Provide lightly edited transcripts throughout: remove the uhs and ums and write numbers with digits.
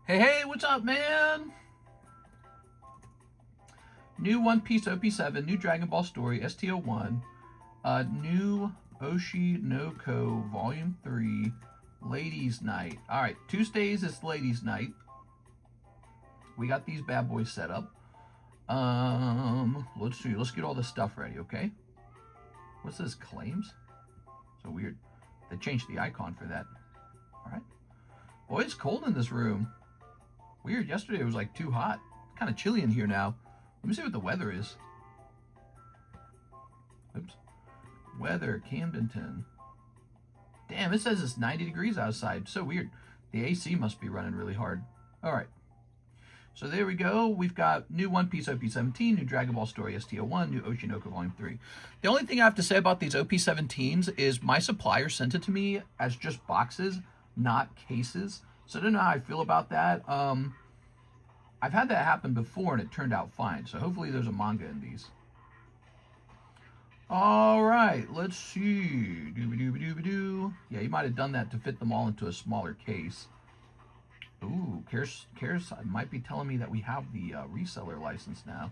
Hey, what's up, man? New One Piece OP7, new Dragon Ball Story, ST01, new Oshi no Ko Volume 3, Ladies Night. All right, Tuesdays is Ladies Night. We got these bad boys set up. Let's see. Let's get all this stuff ready, okay? What's this? Claims? So weird. They changed the icon for that. All right. Boy, it's cold in this room. Weird. Yesterday it was like too hot. It's kind of chilly in here now. Let me see what the weather is. Oops. Weather, Camdenton. Damn, it says it's 90 degrees outside. So weird. The AC must be running really hard. All right. So there we go. We've got new One Piece OP17, new Dragon Ball Story ST01, new Oshi no Ko Volume 3. The only thing I have to say about these OP17s is my supplier sent it to me as just boxes, not cases. So I don't know how I feel about that. I've had that happen before and it turned out fine. So hopefully there's a manga in these. All right, let's see. Dooba-dooba-dooba-doo. Yeah, you might have done that to fit them all into a smaller case. Ooh, Cares might be telling me that we have the reseller license now.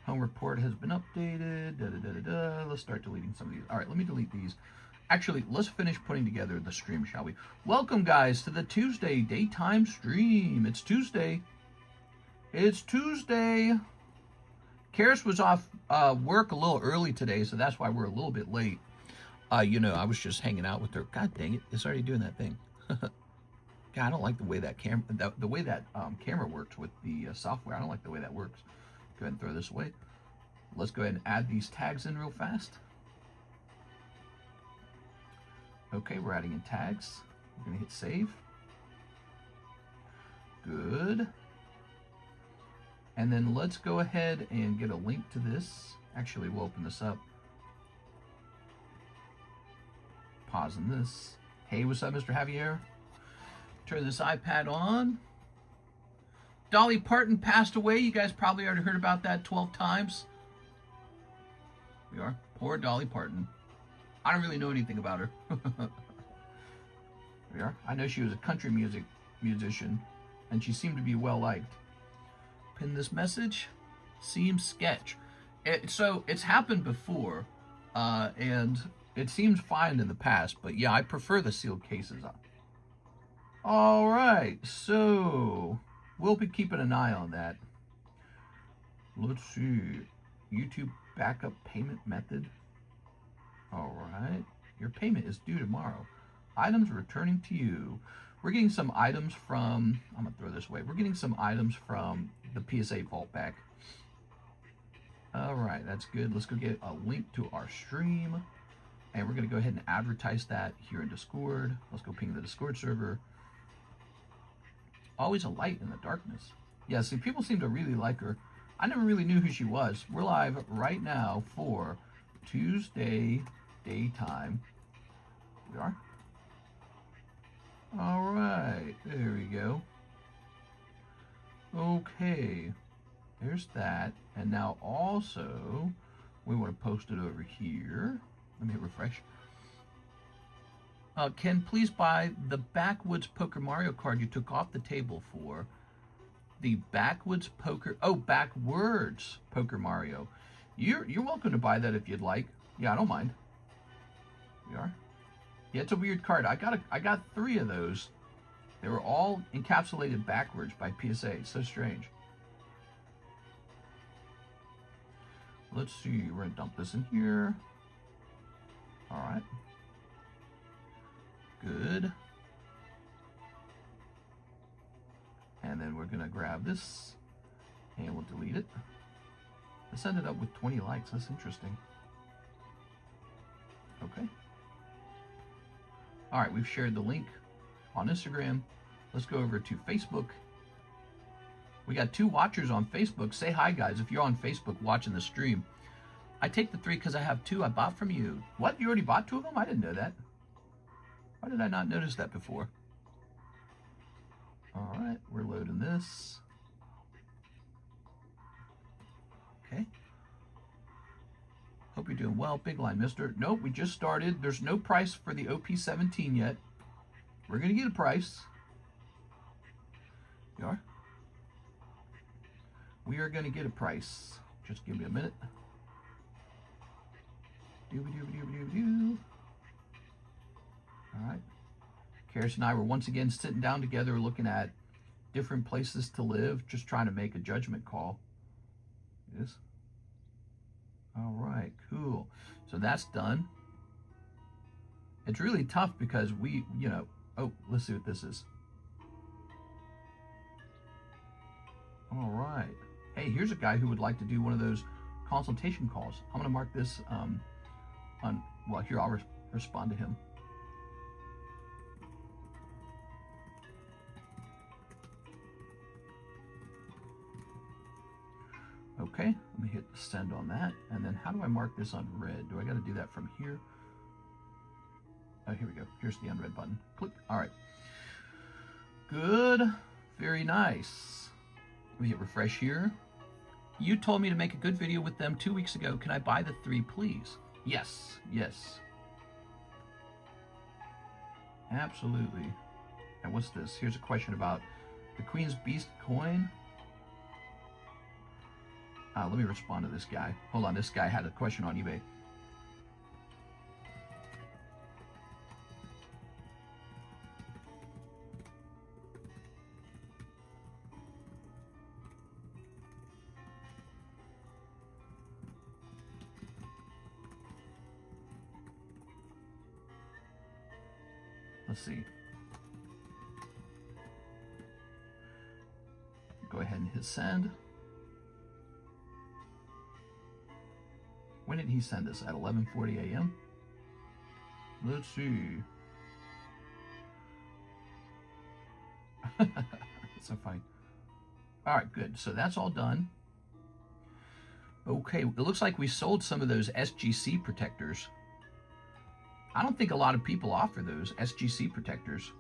Home report has been updated. Let's start deleting some of these. All right, let me delete these. Actually, let's finish putting together the stream, shall we? Welcome, guys, to the Tuesday daytime stream. It's Tuesday. It's Tuesday. Karis was off work a little early today, so that's why we're a little bit late. You know, I was just hanging out with her. God dang it, it's already doing that thing. God, I don't like the way that camera works with the software. I don't like the way that works. Go ahead and throw this away. Let's go ahead and add these tags in real fast. Okay, we're adding in tags. We're gonna hit save. Good. And then let's go ahead and get a link to this. Actually, we'll open this up. Pausing this. Hey, what's up, Mr. Javier? Turn this iPad on. Dolly Parton passed away. You guys probably already heard about that 12 times. We are. Poor Dolly Parton. I don't really know anything about her. We are. I know she was a country musician, and she seemed to be well liked. Pin this message. Seems sketch. So it's happened before, and it seems fine in the past. But yeah, I prefer the sealed cases. All right, so we'll be keeping an eye on that. Let's see. YouTube backup payment method. All right. Your payment is due tomorrow. Items returning to you. We're getting some items from, I'm going to throw this away. We're getting some items from the PSA vault back. All right, that's good. Let's go get a link to our stream. And we're going to go ahead and advertise that here in Discord. Let's go ping the Discord server. Always a light in the darkness. Yeah, see, people seem to really like her. I never really knew who she was. We're live right now for Tuesday daytime. We are. All right, there we go. Okay, there's that. And now also, we want to post it over here. Let me hit refresh. Can please buy the Backwoods Poker Mario card you took off the table for. The Backwards Poker Mario. You're welcome to buy that if you'd like. Yeah, I don't mind. We are. Yeah, it's a weird card. I got 3 of those. They were all encapsulated backwards by PSA. It's so strange. Let's see. We're gonna dump this in here. All right. Good. And then we're gonna grab this and we'll delete it. This ended up with 20 likes. That's interesting. Okay. All right, we've shared the link on Instagram. Let's go over to Facebook. We got 2 watchers on Facebook. Say hi, guys, if you're on Facebook watching the stream. I take the 3 because I have 2 I bought from you. What? You already bought 2 of them? I didn't know that. Why did I not notice that before? All right, we're loading this. Okay. Hope you're doing well. Big line, mister. Nope, we just started. There's no price for the OP17 yet. We're going to get a price. You are? We are going to get a price. Just give me a minute. Doo-ba-doo-ba-doo-ba-doo-ba-doo. All right. Karis and I were once again sitting down together looking at different places to live, just trying to make a judgment call. Yes. All right, cool. So that's done. It's really tough because we, you know, oh, let's see what this is. All right. Hey, here's a guy who would like to do one of those consultation calls. I'm going to mark this on, well, here, I'll respond to him. Okay, let me hit send on that. And then how do I mark this on red? Do I got to do that from here? Oh, here we go. Here's the unread button. Click. All right. Good. Very nice. Let me hit refresh here. You told me to make a good video with them 2 weeks ago. Can I buy the 3, please? Yes. Yes. Absolutely. And what's this? Here's a question about the Queen's Beast coin. Let me respond to this guy. Hold on, this guy had a question on eBay. Let's see. Go ahead and hit send. When did he send this? At 11:40 a.m.? Let's see. That's so funny. All right, good. So that's all done. Okay, it looks like we sold some of those SGC protectors. I don't think a lot of people offer those SGC protectors.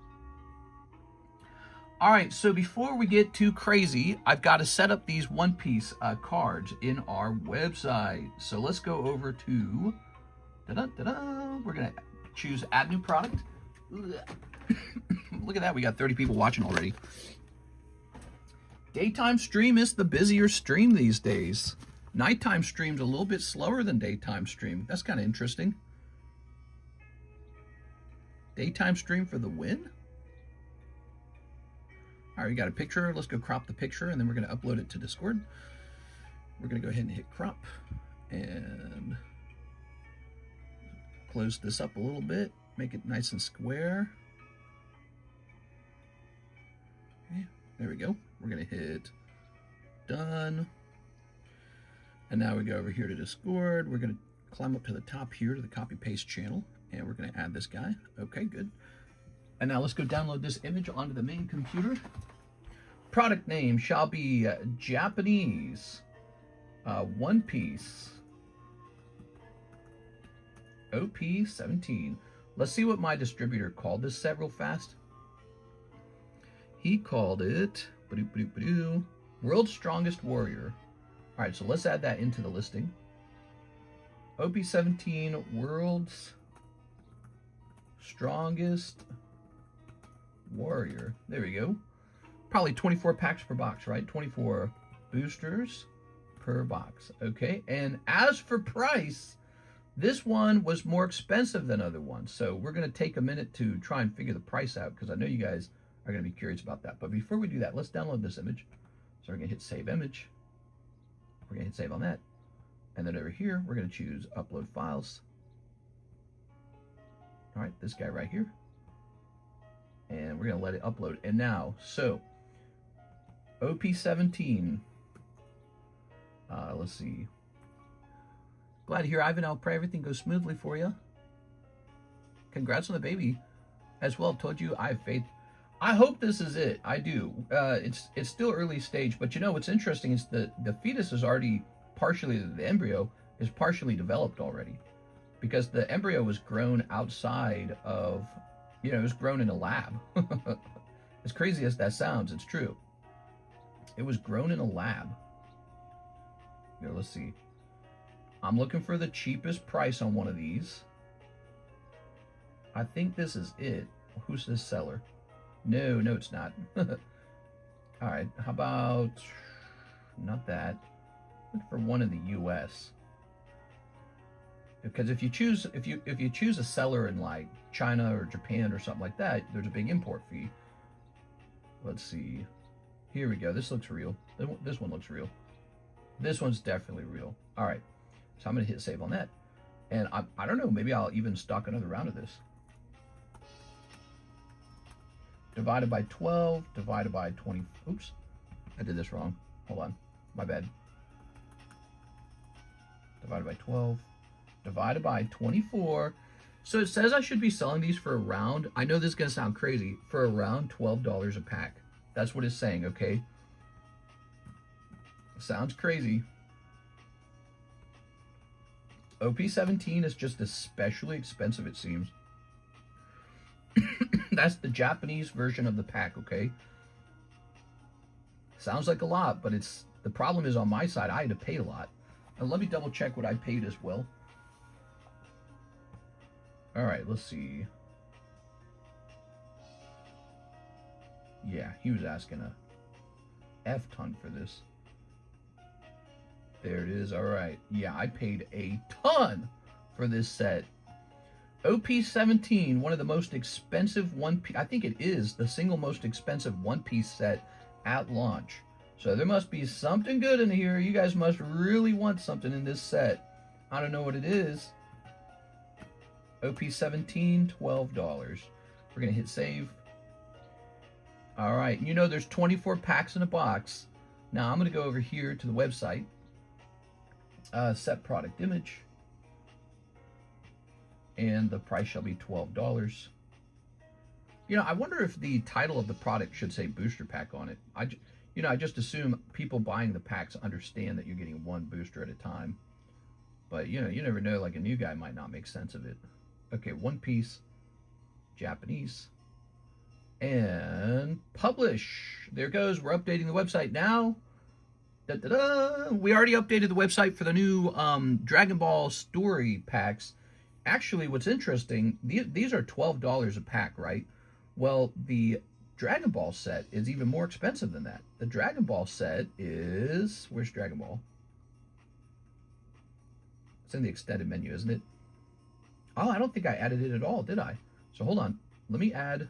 All right, so before we get too crazy, I've got to set up these one-piece cards in our website. So let's go over to, we're gonna choose add new product. Look at that, we got 30 people watching already. Daytime stream is the busier stream these days. Nighttime stream's a little bit slower than daytime stream. That's kind of interesting. Daytime stream for the win? All right, we got a picture. Let's go crop the picture, and then we're going to upload it to Discord. We're going to go ahead and hit crop and close this up a little bit, make it nice and square. Okay, there we go. We're going to hit done. And now we go over here to Discord. We're going to climb up to the top here to the copy paste channel, and we're going to add this guy. Okay, good. And now let's go download this image onto the main computer. Product name shall be Japanese One Piece OP17. Let's see what my distributor called this set real fast. He called it World's Strongest Warrior. All right, so let's add that into the listing. OP17 World's Strongest Warrior. There we go. Probably 24 packs per box, right? 24 boosters per box. Okay, and as for price, this one was more expensive than other ones. So we're going to take a minute to try and figure the price out because I know you guys are going to be curious about that. But before we do that, let's download this image. So we're going to hit save image. We're going to hit save on that. And then over here, we're going to choose upload files. All right, this guy right here. And we're going to let it upload. And now, so OP17. Let's see. Glad to hear, Ivan. I'll pray everything goes smoothly for you. Congrats on the baby as well. Told you I have faith. I hope this is it. I do. It's still early stage, but you know what's interesting is the fetus is already partially, the embryo is partially developed already, because the embryo was grown outside of, you know, it was grown in a lab. As crazy as that sounds, it's true. It was grown in a lab. Here, let's see. I'm looking for the cheapest price on one of these. I think this is it. Who's this seller? No, it's not. All right, how about not that? Look for one in the U.S. Because if you choose a seller in like China or Japan or something like that, there's a big import fee. Let's see. Here we go. This looks real. This one looks real. This one's definitely real. All right, so I'm gonna hit save on that, and I don't know. Maybe I'll even stock another round of this. Divided by 12, divided by 20. Oops, I did this wrong. Hold on, my bad. Divided by 12, divided by 24. So it says I should be selling these for around, I know this is gonna sound crazy, for around $12 a pack. That's what it's saying, okay? Sounds crazy. OP17 is just especially expensive, it seems. That's the Japanese version of the pack, okay? Sounds like a lot, but the problem is on my side, I had to pay a lot. And let me double check what I paid as well. All right, let's see. Yeah, he was asking a F-ton for this. There it is. All right. Yeah, I paid a ton for this set. OP17, one of the most expensive one-piece. I think it is the single most expensive one-piece set at launch. So there must be something good in here. You guys must really want something in this set. I don't know what it is. OP17, $12. We're going to hit save. All right. You know there's 24 packs in a box. Now I'm going to go over here to the website. Set product image. And the price shall be $12. You know, I wonder if the title of the product should say booster pack on it. I just assume people buying the packs understand that you're getting one booster at a time. But, you never know, like a new guy might not make sense of it. Okay, one piece, Japanese, and publish. There it goes. We're updating the website now. Da-da-da. We already updated the website for the new Dragon Ball story packs. Actually, what's interesting, these are $12 a pack, right? Well, the Dragon Ball set is even more expensive than that. The Dragon Ball set is... Where's Dragon Ball? It's in the extended menu, isn't it? Oh, I don't think I added it at all, did I? So hold on. Let me add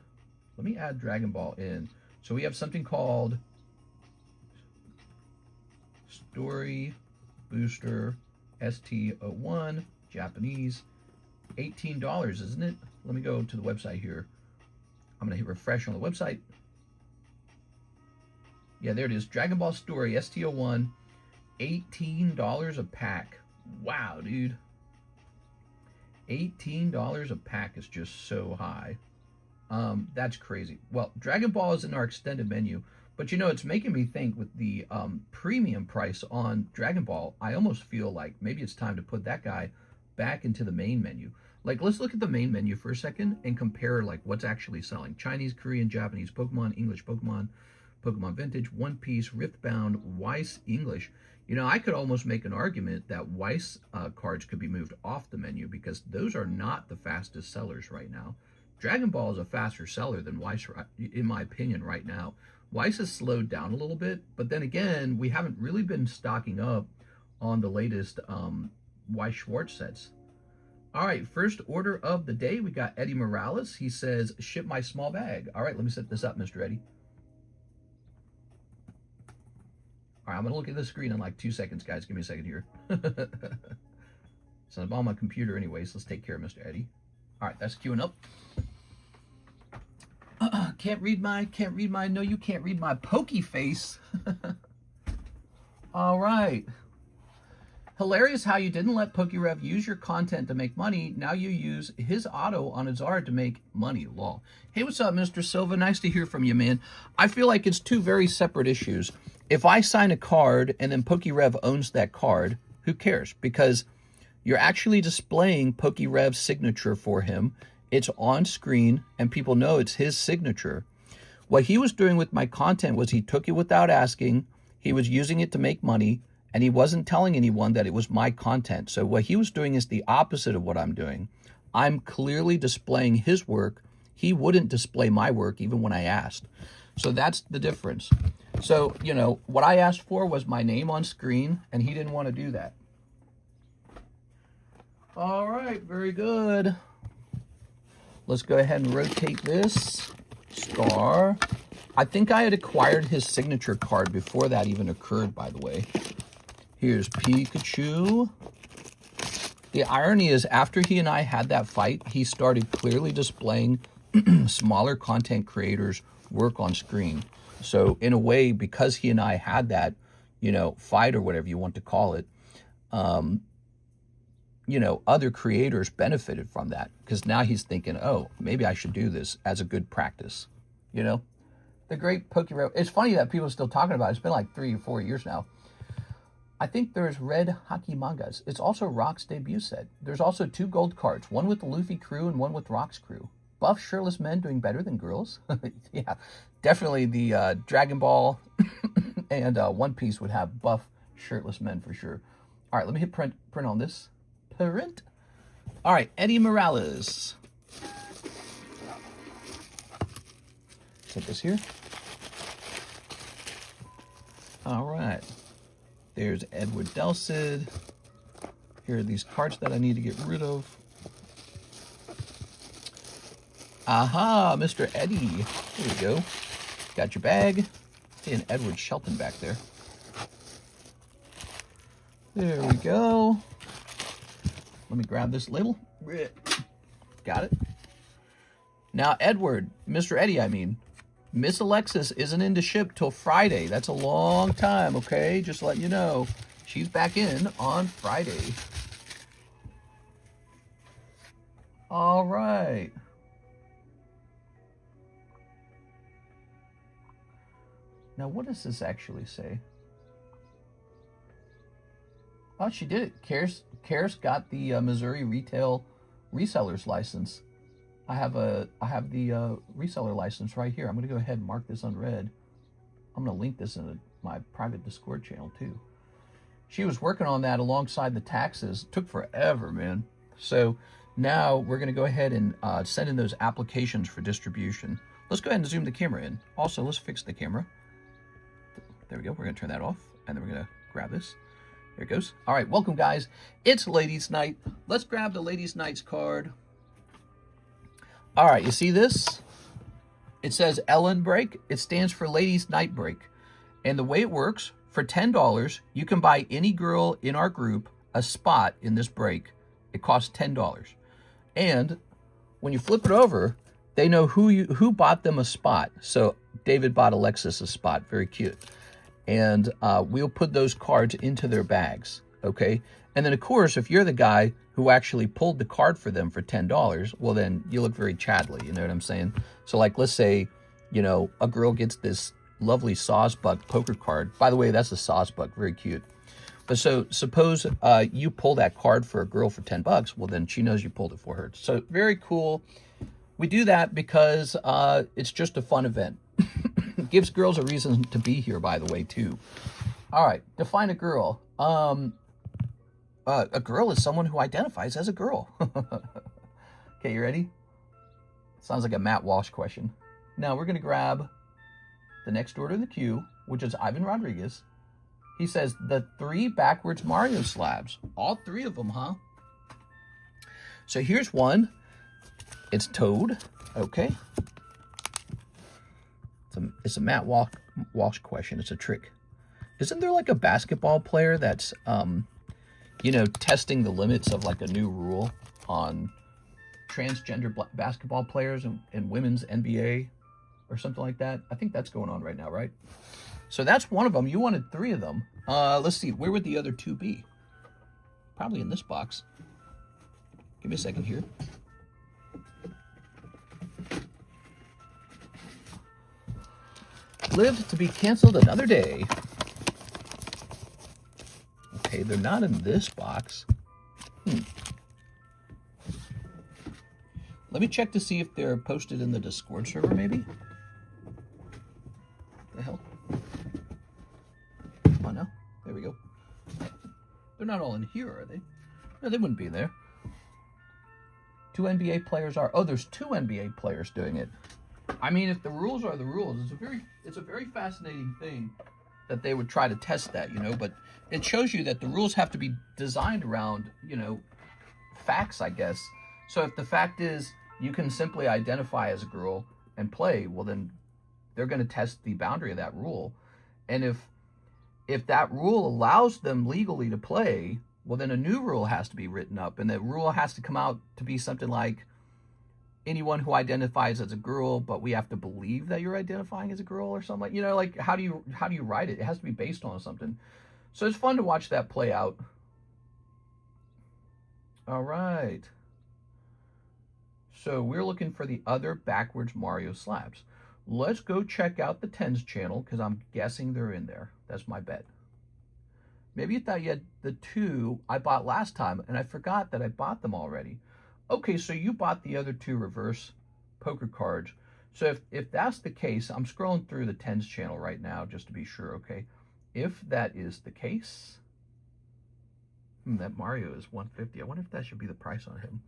Dragon Ball in. So we have something called Story Booster ST01 Japanese. $18, isn't it? Let me go to the website here. I'm going to hit refresh on the website. Yeah, there it is. Dragon Ball Story ST01, $18 a pack. Wow, dude. $18 a pack is just so high. That's crazy. Well, Dragon Ball is in our extended menu, but it's making me think with the premium price on Dragon Ball, I almost feel like maybe it's time to put that guy back into the main menu. Like, let's look at the main menu for a second and compare like what's actually selling. Chinese, Korean, Japanese Pokemon, English Pokemon, Pokemon Vintage, One Piece, Riftbound, Weiss, English. I could almost make an argument that Weiss cards could be moved off the menu because those are not the fastest sellers right now. Dragon Ball is a faster seller than Weiss, in my opinion, right now. Weiss has slowed down a little bit, but then again, we haven't really been stocking up on the latest Weiss Schwartz sets. All right, first order of the day, we got Eddie Morales. He says, ship my small bag. All right, let me set this up, Mr. Eddie. All right, I'm going to look at the screen in like 2 seconds, guys. Give me a second here. So I'm on my computer anyways. Let's take care of Mr. Eddie. All right, that's queuing up. Can't read my, no, you can't read my pokey face. All right. Hilarious how you didn't let PokeRev use your content to make money. Now you use his auto on his art to make money. Lol. Hey, what's up, Mr. Silva? Nice to hear from you, man. I feel like it's two very separate issues. If I sign a card and then PokeRev owns that card, who cares? Because you're actually displaying PokeRev's signature for him. It's on screen, and people know it's his signature. What he was doing with my content was he took it without asking. He was using it to make money. And he wasn't telling anyone that it was my content. So what he was doing is the opposite of what I'm doing. I'm clearly displaying his work. He wouldn't display my work even when I asked. So that's the difference. So, you know, what I asked for was my name on screen, and he didn't want to do that. All right, very good. Let's go ahead and rotate this. Star. I think I had acquired his signature card before that even occurred, by the way. Here's Pikachu. The irony is, after he and I had that fight, he started clearly displaying smaller content creators' work on screen. So in a way, because he and I had that, you know, fight or whatever you want to call it, you know, other creators benefited from that, because now he's thinking, oh, maybe I should do this as a good practice, you know? The great PokeBruhs. It's funny that people are still talking about it. It's been like 3 or 4 years now. I think there's Red Hockey Mangas. It's also Rock's debut set. There's also 2 gold cards, one with the Luffy crew and one with Rock's crew. Buff shirtless men doing better than girls. Yeah, definitely the Dragon Ball and One Piece would have buff shirtless men for sure. All right, let me hit print on this. Print. All right, Eddie Morales. Put this here. All right. There's Edward Delcid. Here are these cards that I need to get rid of. Aha, Mr. Eddie. There you go. Got your bag. And Edward Shelton back there. There we go. Let me grab this label. Got it. Now, Edward, Mr. Eddie, I mean, Miss Alexis isn't in to ship till Friday. That's a long time, okay? Just to let you know. She's back in on Friday. All right. Now, what does this actually say? Oh, she did it. Karis got the Missouri retail reseller's license. I have the reseller license right here. I'm going to go ahead and mark this unread. I'm going to link this in my private Discord channel too. She was working on that alongside the taxes. It took forever, man. So now we're going to go ahead and send in those applications for distribution. Let's go ahead and zoom the camera in. Also, let's fix the camera. There we go. We're going to turn that off, and then we're going to grab this. There it goes. All right, welcome, guys. It's Ladies' Night. Let's grab the Ladies' Nights card. All right, you see this? It says Ellen Break. It stands for Ladies' Night Break. And the way it works, for $10, you can buy any girl in our group a spot in this break. It costs $10. And when you flip it over, they know who bought them a spot. So David bought Alexis a spot. Very cute. And we'll put those cards into their bags, okay? And then, of course, if you're the guy who actually pulled the card for them for $10, well, then you look very Chadley, you know what I'm saying? So, like, let's say, you know, a girl gets this lovely Sawsbuck poker card. By the way, that's a Sawsbuck, very cute. But so, suppose you pull that card for a girl for $10, well, then she knows you pulled it for her. So, very cool. We do that because it's just a fun event. Gives girls a reason to be here, by the way, too. All right, define a girl. A girl is someone who identifies as a girl. Okay, you ready? Sounds like a Matt Walsh question. Now we're going to grab the next order in the queue, which is Ivan Rodriguez. He says the 3 backwards Mario slabs. All 3 of them, huh? So here's one. It's Toad. Okay. It's a Matt Walsh question. It's a trick. Isn't there like a basketball player that's, you know, testing the limits of like a new rule on transgender basketball players in women's NBA or something like that? I think that's going on right now, right? So that's one of them. You wanted 3 of them. Let's see. Where would the other 2 be? Probably in this box. Give me a second here. Lived to be canceled another day. Okay, they're not in this box. Let me check to see if they're posted in the Discord server, maybe. The hell? Oh, no. There we go. They're not all in here, are they? No, they wouldn't be there. 2 NBA players are... Oh, there's 2 NBA players doing it. I mean, if the rules are the rules, it's a very fascinating thing that they would try to test that, you know, but it shows you that the rules have to be designed around, you know, facts, I guess. So if the fact is you can simply identify as a girl and play, well, then they're going to test the boundary of that rule. And if that rule allows them legally to play, well, then a new rule has to be written up, and that rule has to come out to be something like, anyone who identifies as a girl, but we have to believe that you're identifying as a girl or something, like, you know, like how do you write it? It has to be based on something. So it's fun to watch that play out. All right. So we're looking for the other backwards Mario slabs. Let's go check out the tens channel, because I'm guessing they're in there. That's my bet. Maybe you thought you had the two I bought last time, and I forgot that I bought them already. Okay, so you bought the other two reverse poker cards. So if that's the case, I'm scrolling through the tens channel right now just to be sure, okay? If that is the case, that Mario is 150. I wonder if that should be the price on him.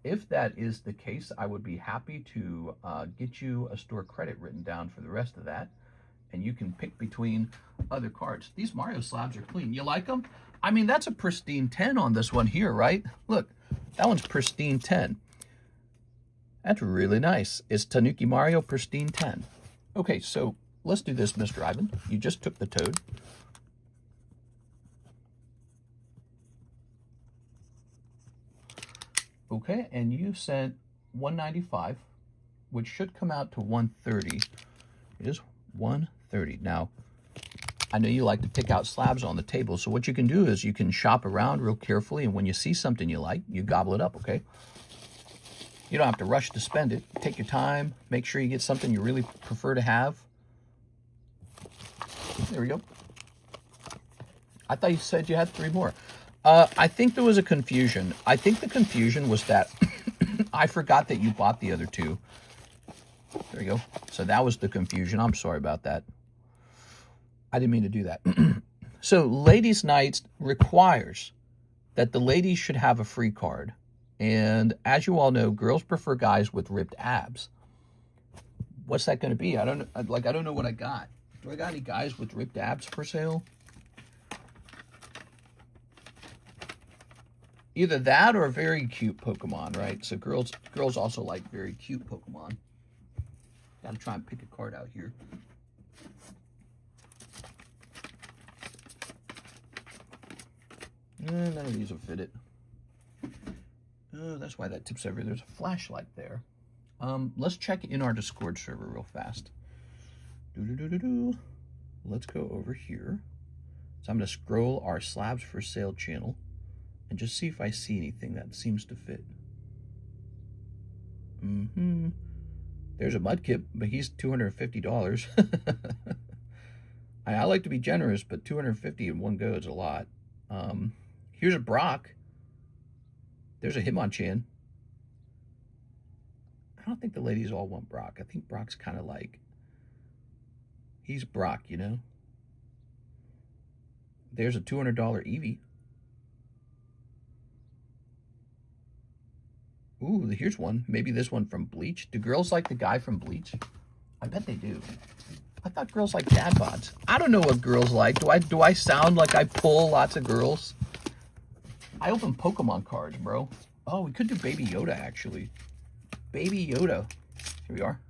If that is the case, I would be happy to get you a store credit written down for the rest of that, and you can pick between other cards. These Mario slabs are clean. You like them? I mean, that's a pristine 10 on this one here, right? Look. That one's pristine 10. That's really nice. It's Tanuki Mario pristine 10. Okay, so let's do this, Mr. Ivan. You just took the toad. Okay, and you sent 195, which should come out to 130. It is 130. Now, I know you like to pick out slabs on the table, so what you can do is you can shop around real carefully, and when you see something you like, you gobble it up, okay? You don't have to rush to spend it. Take your time. Make sure you get something you really prefer to have. There we go. I thought you said you had 3 more. I think there was a confusion. I think the confusion was that I forgot that you bought the other 2. There you go. So that was the confusion. I'm sorry about that. I didn't mean to do that. So ladies' nights requires that the ladies should have a free card. And as you all know, girls prefer guys with ripped abs. What's that going to be? I don't know what I got. Do I got any guys with ripped abs for sale? Either that or a very cute Pokemon, right? So girls also like very cute Pokemon. Got to try and pick a card out here. None of these will fit it. Oh, that's why that tips over. There's a flashlight there. Let's check in our Discord server real fast. Let's go over here. So I'm going to scroll our slabs for sale channel and just see if I see anything that seems to fit. There's a Mudkip, but he's $250. I like to be generous, but $250 in one go is a lot. Here's a Brock. There's a Hitmonchan. I don't think the ladies all want Brock. I think Brock's kind of like, he's Brock, you know? There's a $200 Eevee. Ooh, here's one. Maybe this one from Bleach. Do girls like the guy from Bleach? I bet they do. I thought girls like dad bods. I don't know what girls like. Do I sound like I pull lots of girls? I open Pokemon cards, bro. Oh, we could do Baby Yoda, actually. Baby Yoda. Here we are.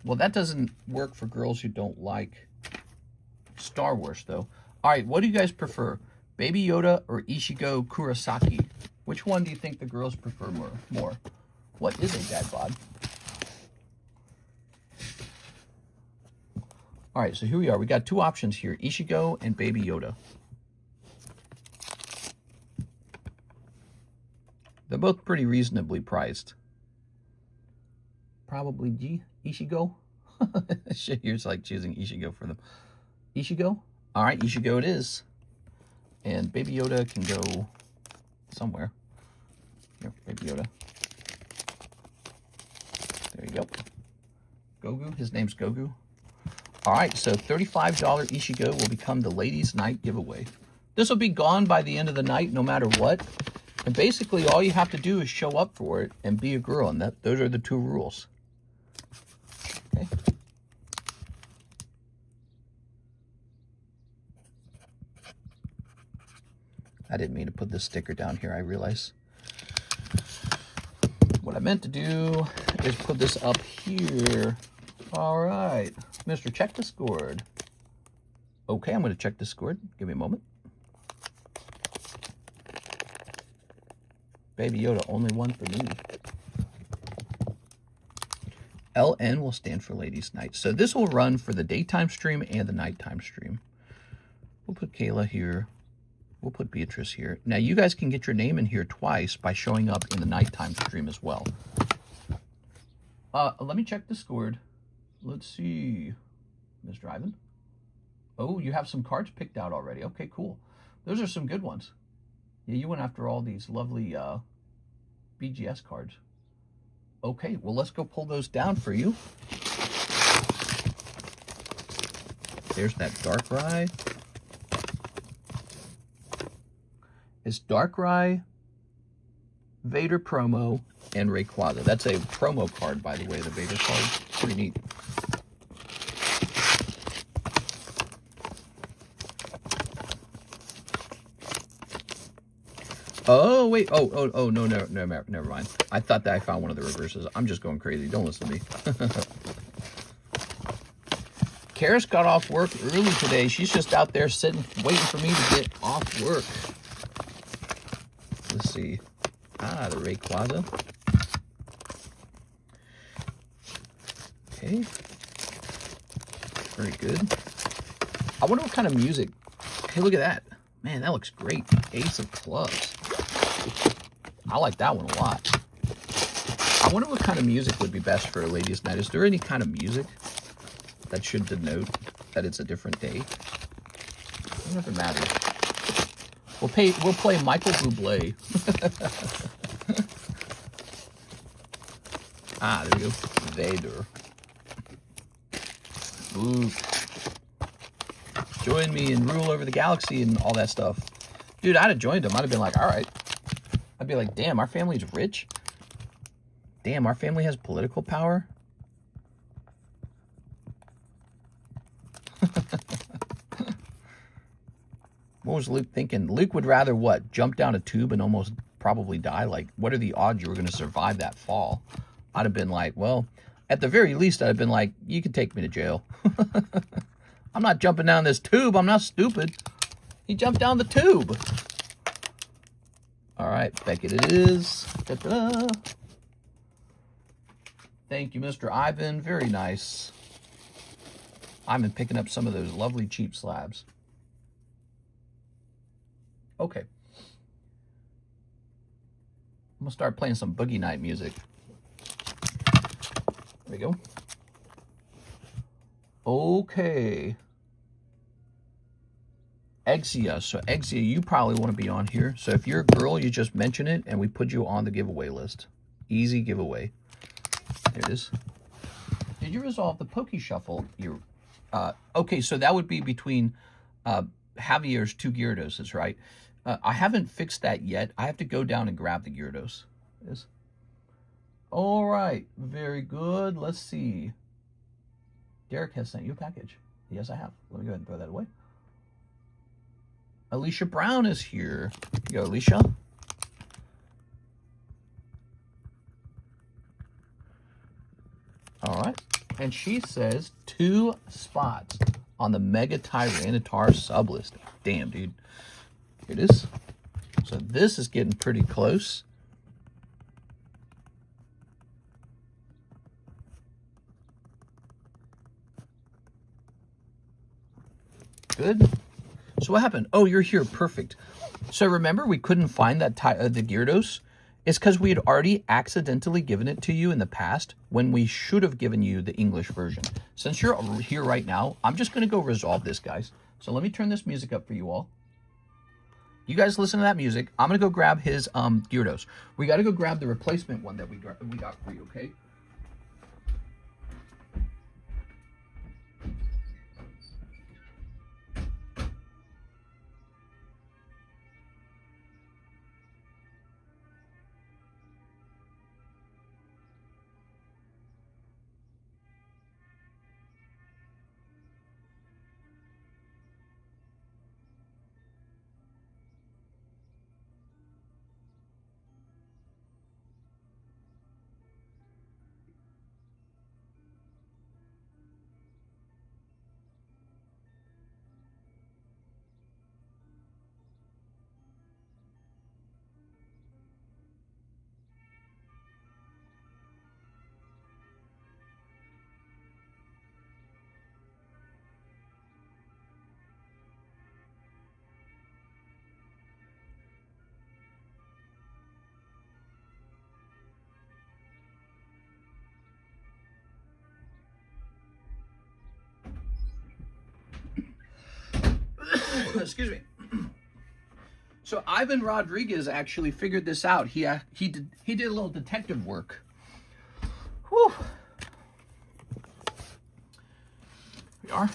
Well, that doesn't work for girls who don't like Star Wars, though. All right, what do you guys prefer? Baby Yoda or Ichigo Kurosaki? Which one do you think the girls prefer more? What is a dad bod? All right, so here we are. We got 2 options here, Ichigo and Baby Yoda. They're both pretty reasonably priced. Probably G, Ichigo. Here's like choosing Ichigo for them. Ichigo? All right, Ichigo it is. And Baby Yoda can go somewhere. Here, Baby Yoda. There you go. Gogu, his name's Gogu. All right, so $35 Ichigo will become the ladies' night giveaway. This will be gone by the end of the night, no matter what. And basically, all you have to do is show up for it and be a girl, and those are the 2 rules. Okay. I didn't mean to put this sticker down here, I realize. What I meant to do is put this up here. All right, Mr. Check Discord. Okay, I'm going to check Discord. Give me a moment. Baby Yoda, only one for me. LN will stand for Ladies Night. So this will run for the daytime stream and the nighttime stream. We'll put Kayla here. We'll put Beatrice here. Now you guys can get your name in here twice by showing up in the nighttime stream as well. Let me check Discord. Let's see. Mr. Ivan. Oh, you have some cards picked out already. Okay, cool. Those are some good ones. Yeah, you went after all these lovely BGS cards. Okay, well, let's go pull those down for you. There's that Darkrai. It's Darkrai, Vader promo, and Rayquaza. That's a promo card, by the way, the Vader card. Pretty neat. Oh, wait. Oh, no, never mind. I thought that I found one of the reverses. I'm just going crazy. Don't listen to me. Karis got off work early today. She's just out there sitting, waiting for me to get off work. Let's see. Ah, the Rayquaza. Okay. Very good. I wonder what kind of music. Hey, look at that. Man, that looks great. Ace of Clubs. I like that one a lot. I wonder what kind of music would be best for a ladies' night. Is there any kind of music that should denote that it's a different day? It never matters. We'll play Michael Bublé. Ah, there we go. Vader. Ooh. Join me and rule over the galaxy and all that stuff. Dude, I'd have joined him. I'd have been like, all right. I'd be like, damn, our family's rich. Damn, our family has political power. What was Luke thinking? Luke would rather what? Jump down a tube and almost probably die? Like, what are the odds you were going to survive that fall? I'd have been like, well, at the very least, I'd have been like, you can take me to jail. I'm not jumping down this tube. I'm not stupid. He jumped down the tube. All right, Beckett it is. Da-da-da. Thank you, Mr. Ivan. Very nice. I've been picking up some of those lovely cheap slabs. Okay. I'm going to start playing some Boogie Night music. There we go. Okay. Exia. So Exia, you probably want to be on here. So if you're a girl, you just mention it and we put you on the giveaway list. Easy giveaway. There it is. Did you resolve the Poke Shuffle? Okay, so that would be between Javier's two Gyarados, right? I haven't fixed that yet. I have to go down and grab the Gyarados. Yes. All right, very good. Let's see. Derek has sent you a package. Yes, I have. Let me go ahead and throw that away. Alicia Brown is here. Here you go, Alicia. All right. And she says 2 spots on the Mega Tyranitar sublist. Damn, dude. Here it is. So this is getting pretty close. Good. So what happened? Oh, you're here. Perfect. So remember we couldn't find that the Gyarados? It's because we had already accidentally given it to you in the past when we should have given you the English version. Since you're here right now, I'm just going to go resolve this, guys. So let me turn this music up for you all. You guys listen to that music. I'm going to go grab his Gyarados. We got to go grab the replacement one that we got for you, okay? Excuse me. So Ivan Rodriguez actually figured this out. He did a little detective work. Whew. Here we are.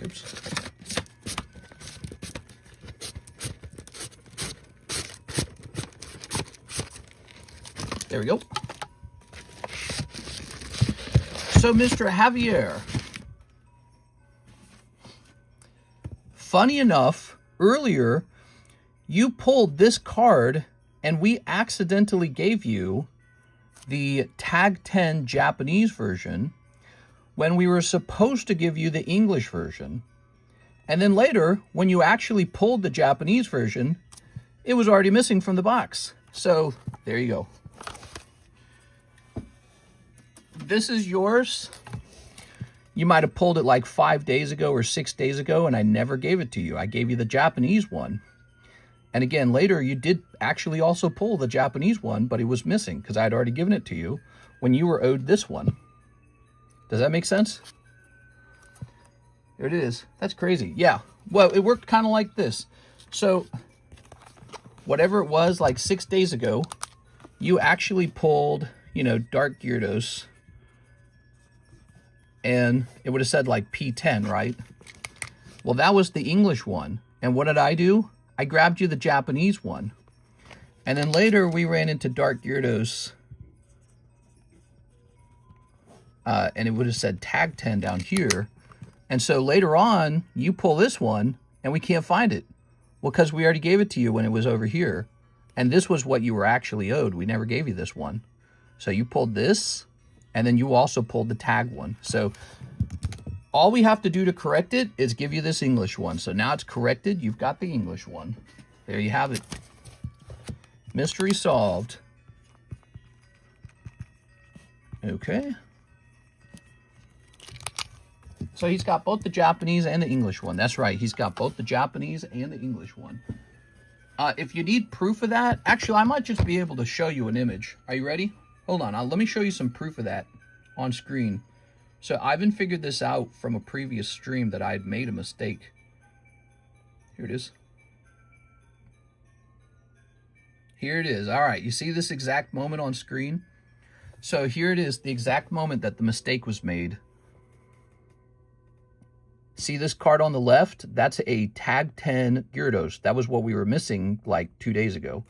Oops. There we go. So, Mr. Javier, funny enough, earlier you pulled this card and we accidentally gave you the Tag 10 Japanese version when we were supposed to give you the English version. And then later, when you actually pulled the Japanese version, it was already missing from the box. So there you go. This is yours. You might have pulled it like 5 days ago or 6 days ago, and I never gave it to you. I gave you the Japanese one. And again, later you did actually also pull the Japanese one, but it was missing because I had already given it to you when you were owed this one. Does that make sense? There it is. That's crazy. Yeah. Well, it worked kind of like this. So whatever it was, like 6 days ago, you actually pulled, you know, Dark Gyarados, and it would have said like P10, right? Well, that was the English one. And what did I do? I grabbed you the Japanese one. And then later we ran into Dark Gyarados, and it would have said Tag 10 down here. And so later on, you pull this one, and we can't find it. Well, because we already gave it to you when it was over here. And this was what you were actually owed. We never gave you this one. So you pulled this, and then you also pulled the tag one. So all we have to do to correct it is give you this English one. So now it's corrected. You've got the English one. There you have it. Mystery solved. Okay. So he's got both the Japanese and the English one. That's right. He's got both the Japanese and the English one. If you need proof of that, actually, I might just be able to show you an image. Are you ready? Hold on. Let me show you some proof of that on screen. So Ivan figured this out from a previous stream that I had made a mistake. Here it is. Here it is. All right. You see this exact moment on screen? So here it is, the exact moment that the mistake was made. See this card on the left? That's a Tag 10 Gyarados. That was what we were missing like 2 days ago.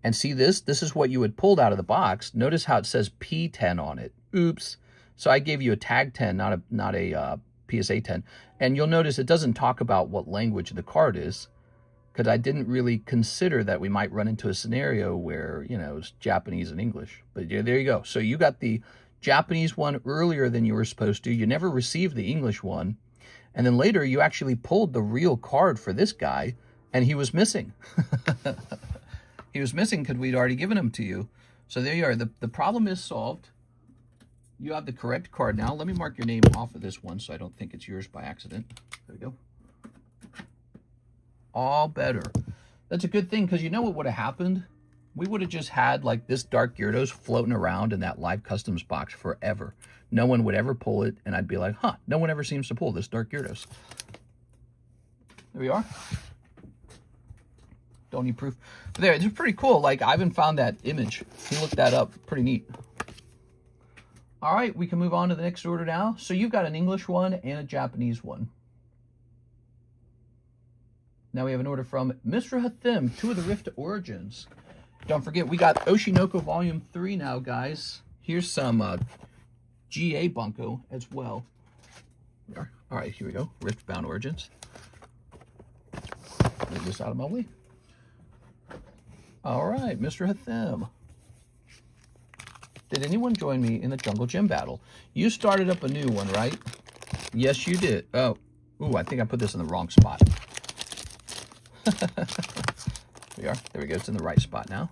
And see this? This is what you had pulled out of the box. Notice how it says P10 on it. Oops. So I gave you a Tag 10, not a PSA 10. And you'll notice it doesn't talk about what language the card is, because I didn't really consider that we might run into a scenario where, you know, it's Japanese and English. But yeah, there you go. So you got the Japanese one earlier than you were supposed to. You never received the English one. And then later, you actually pulled the real card for this guy, and he was missing. He was missing because we'd already given him to you. So there you are. The problem is solved. You have the correct card now. Let me mark your name off of this one so I don't think it's yours by accident. There we go. All better. That's a good thing, because you know what would have happened? We would have just had like this Dark Gyarados floating around in that live customs box forever. No one would ever pull it, and I'd be like, huh, no one ever seems to pull this Dark Gyarados. There we are. Don't need proof. There, it's pretty cool. Like, Ivan found that image. He looked that up. Pretty neat. All right, we can move on to the next order now. So you've got an English one and a Japanese one. Now we have an order from Mr. Hathim, 2 of the Rift Origins. Don't forget, we got Oshinoko Volume 3 now, guys. Here's some GA Bunko as well. All right, here we go. Rift Bound Origins. Move this out of my way. All right, Mr. Hathim. Did anyone join me in the Jungle Gym battle? You started up a new one, right? Yes, you did. Oh, ooh, I think I put this in the wrong spot. We are. There we go. It's in the right spot now.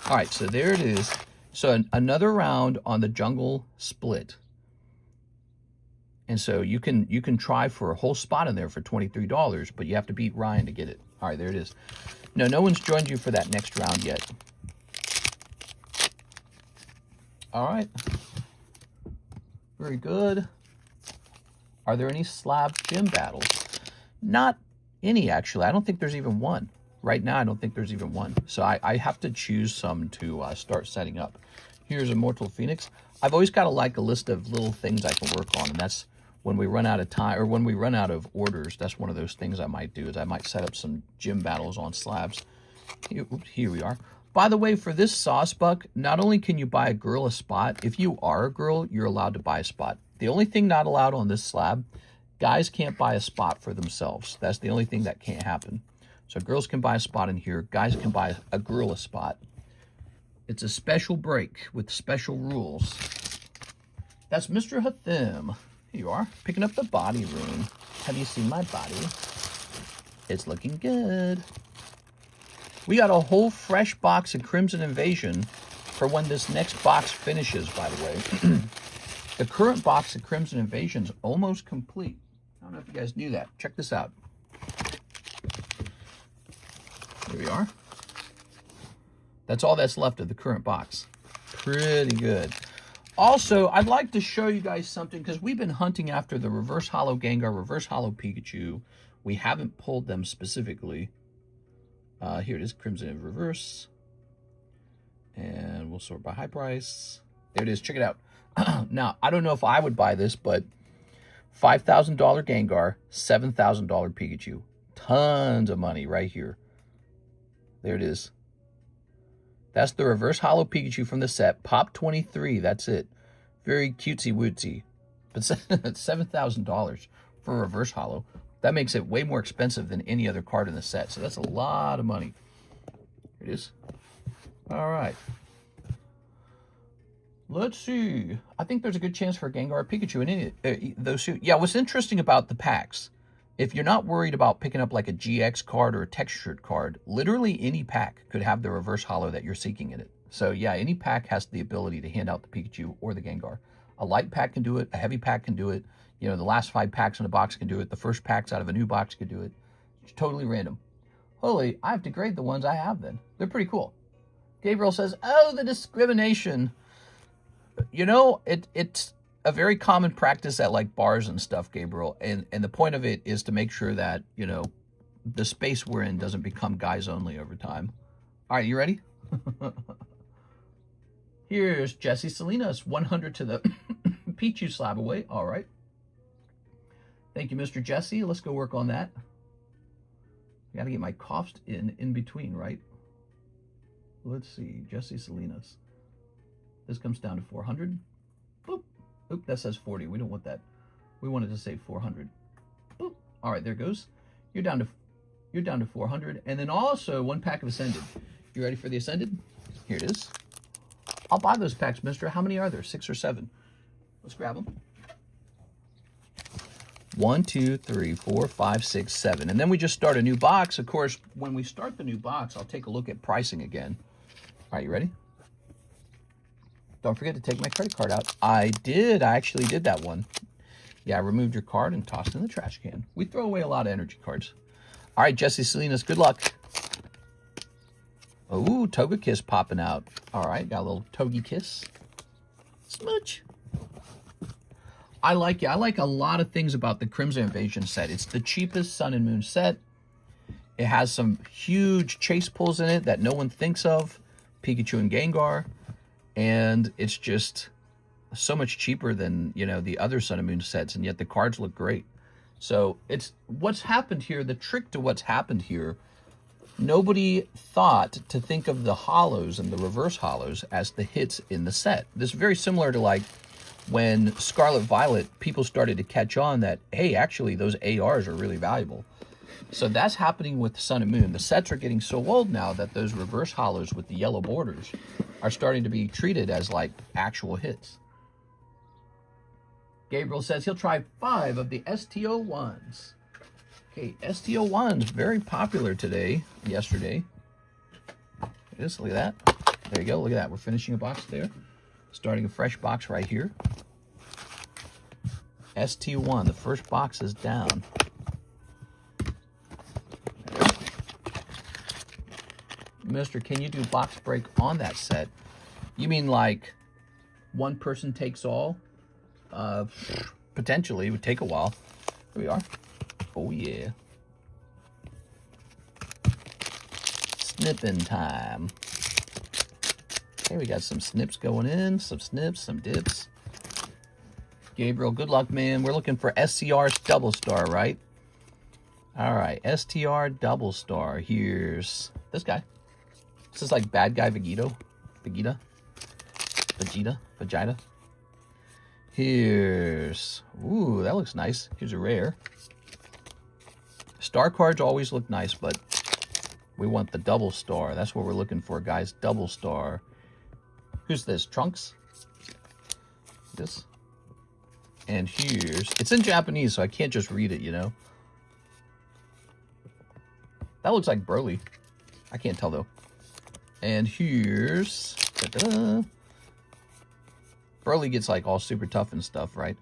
All right, so there it is. So another round on the Jungle Split. And so you can try for a whole spot in there for $23, but you have to beat Ryan to get it. All right, there it is. No one's joined you for that next round yet. All right. Very good. Are there any slab gym battles? Not any, actually. I don't think there's even one. Right now, I don't think there's even one. So I have to choose some to start setting up. Here's Immortal Phoenix. I've always got like a list of little things I can work on, and that's when we run out of time, or when we run out of orders, that's one of those things I might do, is I might set up some gym battles on slabs. Here we are. By the way, for this sauce buck, not only can you buy a girl a spot, if you are a girl, you're allowed to buy a spot. The only thing not allowed on this slab, guys can't buy a spot for themselves. That's the only thing that can't happen. So girls can buy a spot in here, guys can buy a girl a spot. It's a special break with special rules. That's Mr. Hathim. Here you are, picking up the body room. Have you seen my body? It's looking good. We got a whole fresh box of Crimson Invasion for when this next box finishes, by the way. The current box of Crimson Invasion is almost complete. I don't know if you guys knew that. Check this out. Here we are. That's all that's left of the current box. Pretty good. Also, I'd like to show you guys something, because we've been hunting after the Reverse Holo Gengar, Reverse Holo Pikachu. We haven't pulled them specifically. Here it is, Crimson in Reverse. And we'll sort by high price. There it is, check it out. Now, I don't know if I would buy this, but $5,000 Gengar, $7,000 Pikachu. Tons of money right here. There it is. That's the Reverse Holo Pikachu from the set. Pop 23, that's it. Very cutesy-wootsy. But $7,000 for a Reverse Holo. That makes it way more expensive than any other card in the set. So that's a lot of money. Here it is. All right. Let's see. I think there's a good chance for a Gengar or Pikachu in any those two. Yeah, what's interesting about the packs, if you're not worried about picking up like a GX card or a textured card, literally any pack could have the Reverse Holo that you're seeking in it. So yeah, any pack has the ability to hand out the Pikachu or the Gengar. A light pack can do it. A heavy pack can do it. You know, the last 5 packs in a box can do it. The first packs out of a new box can do it. It's totally random. Holy, I have to grade the ones I have then. They're pretty cool. Gabriel says, oh, the discrimination. You know, it's a very common practice at like bars and stuff, Gabriel. And the point of it is to make sure that, you know, the space we're in doesn't become guys only over time. All right, you ready? Here's Jesse Salinas, 100 to the Pichu slab away. All right. Thank you, Mr. Jesse. Let's go work on that. I got to get my coughs in between, right? Let's see. Jesse Salinas. This comes down to 400. Boop. Oop, that says 40. We don't want that. We wanted to say 400. Boop. All right, there it goes. You're down to 400. And then also 1 pack of Ascended. You ready for the Ascended? Here it is. I'll buy those packs, mister. How many are there? 6 or 7? Let's grab them. 1, 2, 3, 4, 5, 6, 7. And then we just start a new box. Of course, when we start the new box, I'll take a look at pricing again. All right, you ready? Don't forget to take my credit card out. I actually did that one. Yeah, I removed your card and tossed it in the trash can. We throw away a lot of energy cards. All right, Jesse Salinas, good luck. Oh, Togekiss popping out. All right, got a little Togekiss. Smooch. I like it. I like a lot of things about the Crimson Invasion set. It's the cheapest Sun and Moon set. It has some huge chase pulls in it that no one thinks of. Pikachu and Gengar. And it's just so much cheaper than, you know, the other Sun and Moon sets, and yet the cards look great. So it's what's happened here, the trick to what's happened here, nobody thought to think of the holos and the reverse holos as the hits in the set. This is very similar to like when Scarlet Violet, people started to catch on that, hey, actually those ARs are really valuable. So that's happening with Sun and Moon. The sets are getting so old now that those reverse holos with the yellow borders are starting to be treated as like actual hits. Gabriel says he'll try 5 of the ST01s. Okay, ST01's very popular yesterday. Just look at that. There you go, look at that. We're finishing a box there. Starting a fresh box right here. ST1, the first box is down. Mister, can you do box break on that set? You mean like one person takes all? Potentially, it would take a while. Here we are. Oh, yeah. Snipping time. Okay, we got some snips going in, some snips, some dips. Gabriel, good luck, man. We're looking for SCR's double star, right? All right, STR double star. Here's this guy. This is like bad guy Vegeta. Here's, ooh, that looks nice. Here's a rare. Star cards always look nice, but we want the double star. That's what we're looking for, guys. Double star. Who's this? Trunks? This. And here's, it's in Japanese, so I can't just read it, you know. That looks like Broly. I can't tell, though. And here's, Broly gets like all super tough and stuff, right?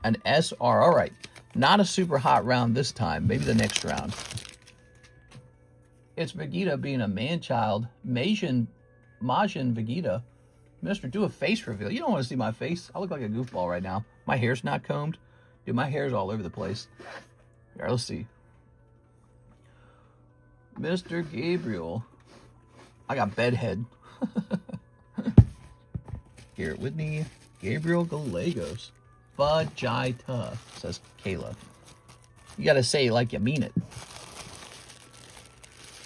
An SR, all right. Not a super hot round this time. Maybe the next round. It's Vegeta being a man-child. Majin Vegeta. Mister, do a face reveal. You don't want to see my face. I look like a goofball right now. My hair's not combed. Dude, my hair's all over the place. Here, let's see. Mr. Gabriel. I got bedhead. Garrett Whitney. Gabriel Gallegos. Vegeta, says Kayla. You gotta say it like you mean it.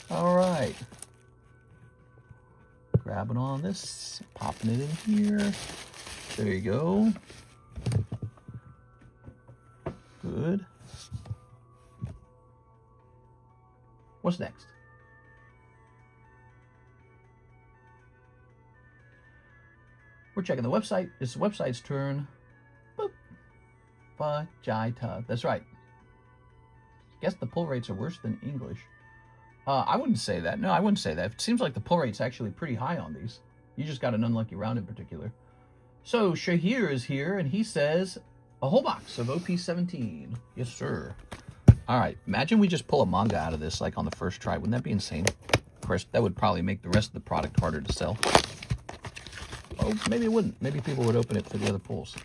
All right. Grabbing on this, popping it in here. There you go. Good. What's next? We're checking the website. It's the website's turn. Boop. Vegeta. That's right. Guess the pull rates are worse than English. I wouldn't say that. No, I wouldn't say that. It seems like the pull rate's actually pretty high on these. You just got an unlucky round in particular. So Shahir is here, and he says a whole box of OP17. Yes, sir. All right. Imagine we just pull a manga out of this, like on the first try. Wouldn't that be insane? Of course, that would probably make the rest of the product harder to sell. Oh, maybe it wouldn't. Maybe people would open it for the other pulls.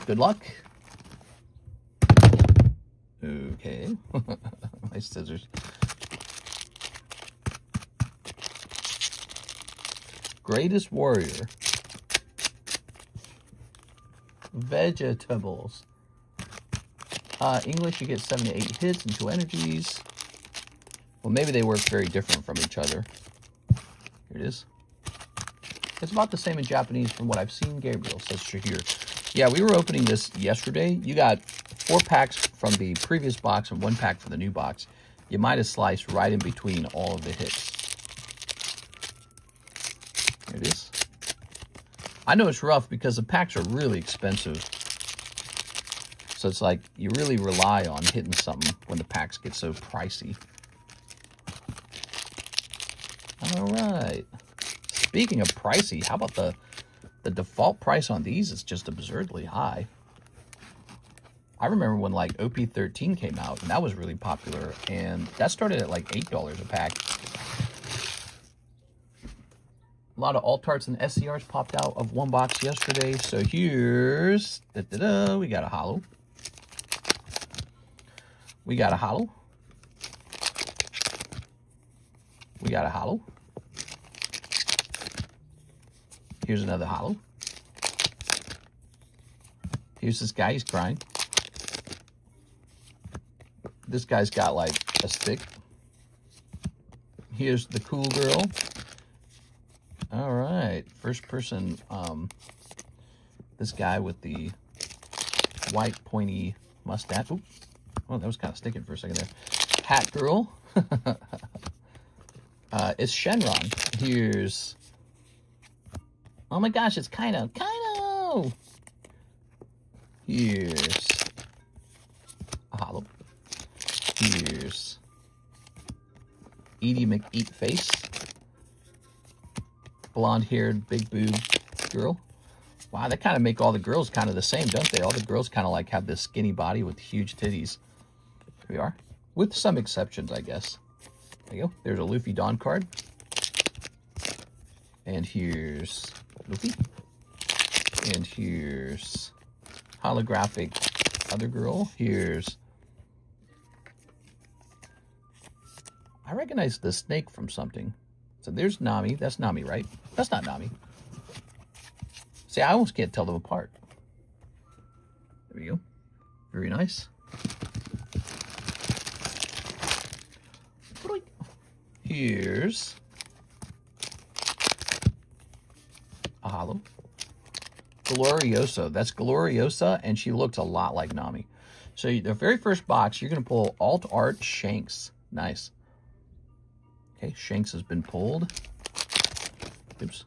Good luck. Okay. Nice scissors. Greatest Warrior. Vegetables. English, you get 7 to 8 hits and 2 energies. Well, maybe they work very different from each other. Here it is. It's about the same in Japanese from what I've seen, Gabriel, says Shahir. Yeah, we were opening this yesterday. You got 4 packs from the previous box and 1 pack from the new box. You might have sliced right in between all of the hits. Here it is. I know it's rough because the packs are really expensive. So it's like you really rely on hitting something when the packs get so pricey. All right. Speaking of pricey, how about the default price on these is just absurdly high. I remember when like OP13 came out, and that was really popular, and that started at like $8 a pack. A lot of alt-arts and SCRs popped out of one box yesterday. So here's, we got a holo. We got a holo. We got a holo. Here's another holo. Here's this guy, he's crying. This guy's got like a stick. Here's the cool girl. All right, first person, this guy with the white pointy mustache. Ooh. Oh, that was kind of sticking for a second there. Hat girl. It's Shenron. Here's, oh my gosh, it's Kino. Here's a holo. Here's Edie McEatface. Blonde-haired, big boob girl. Wow, they kind of make all the girls kind of the same, don't they? All the girls kind of like have this skinny body with huge titties. Here we are. With some exceptions, I guess. There you go. There's a Luffy Dawn card. And here's Luffy. And here's holographic other girl. Here's... I recognize the snake from something. So there's Nami. That's Nami, right? That's not Nami. See, I almost can't tell them apart. There we go. Very nice. Here's a holo. Gloriosa. That's Gloriosa, and she looks a lot like Nami. So the very first box, you're going to pull Alt Art Shanks. Nice. Okay, Shanks has been pulled. Oops.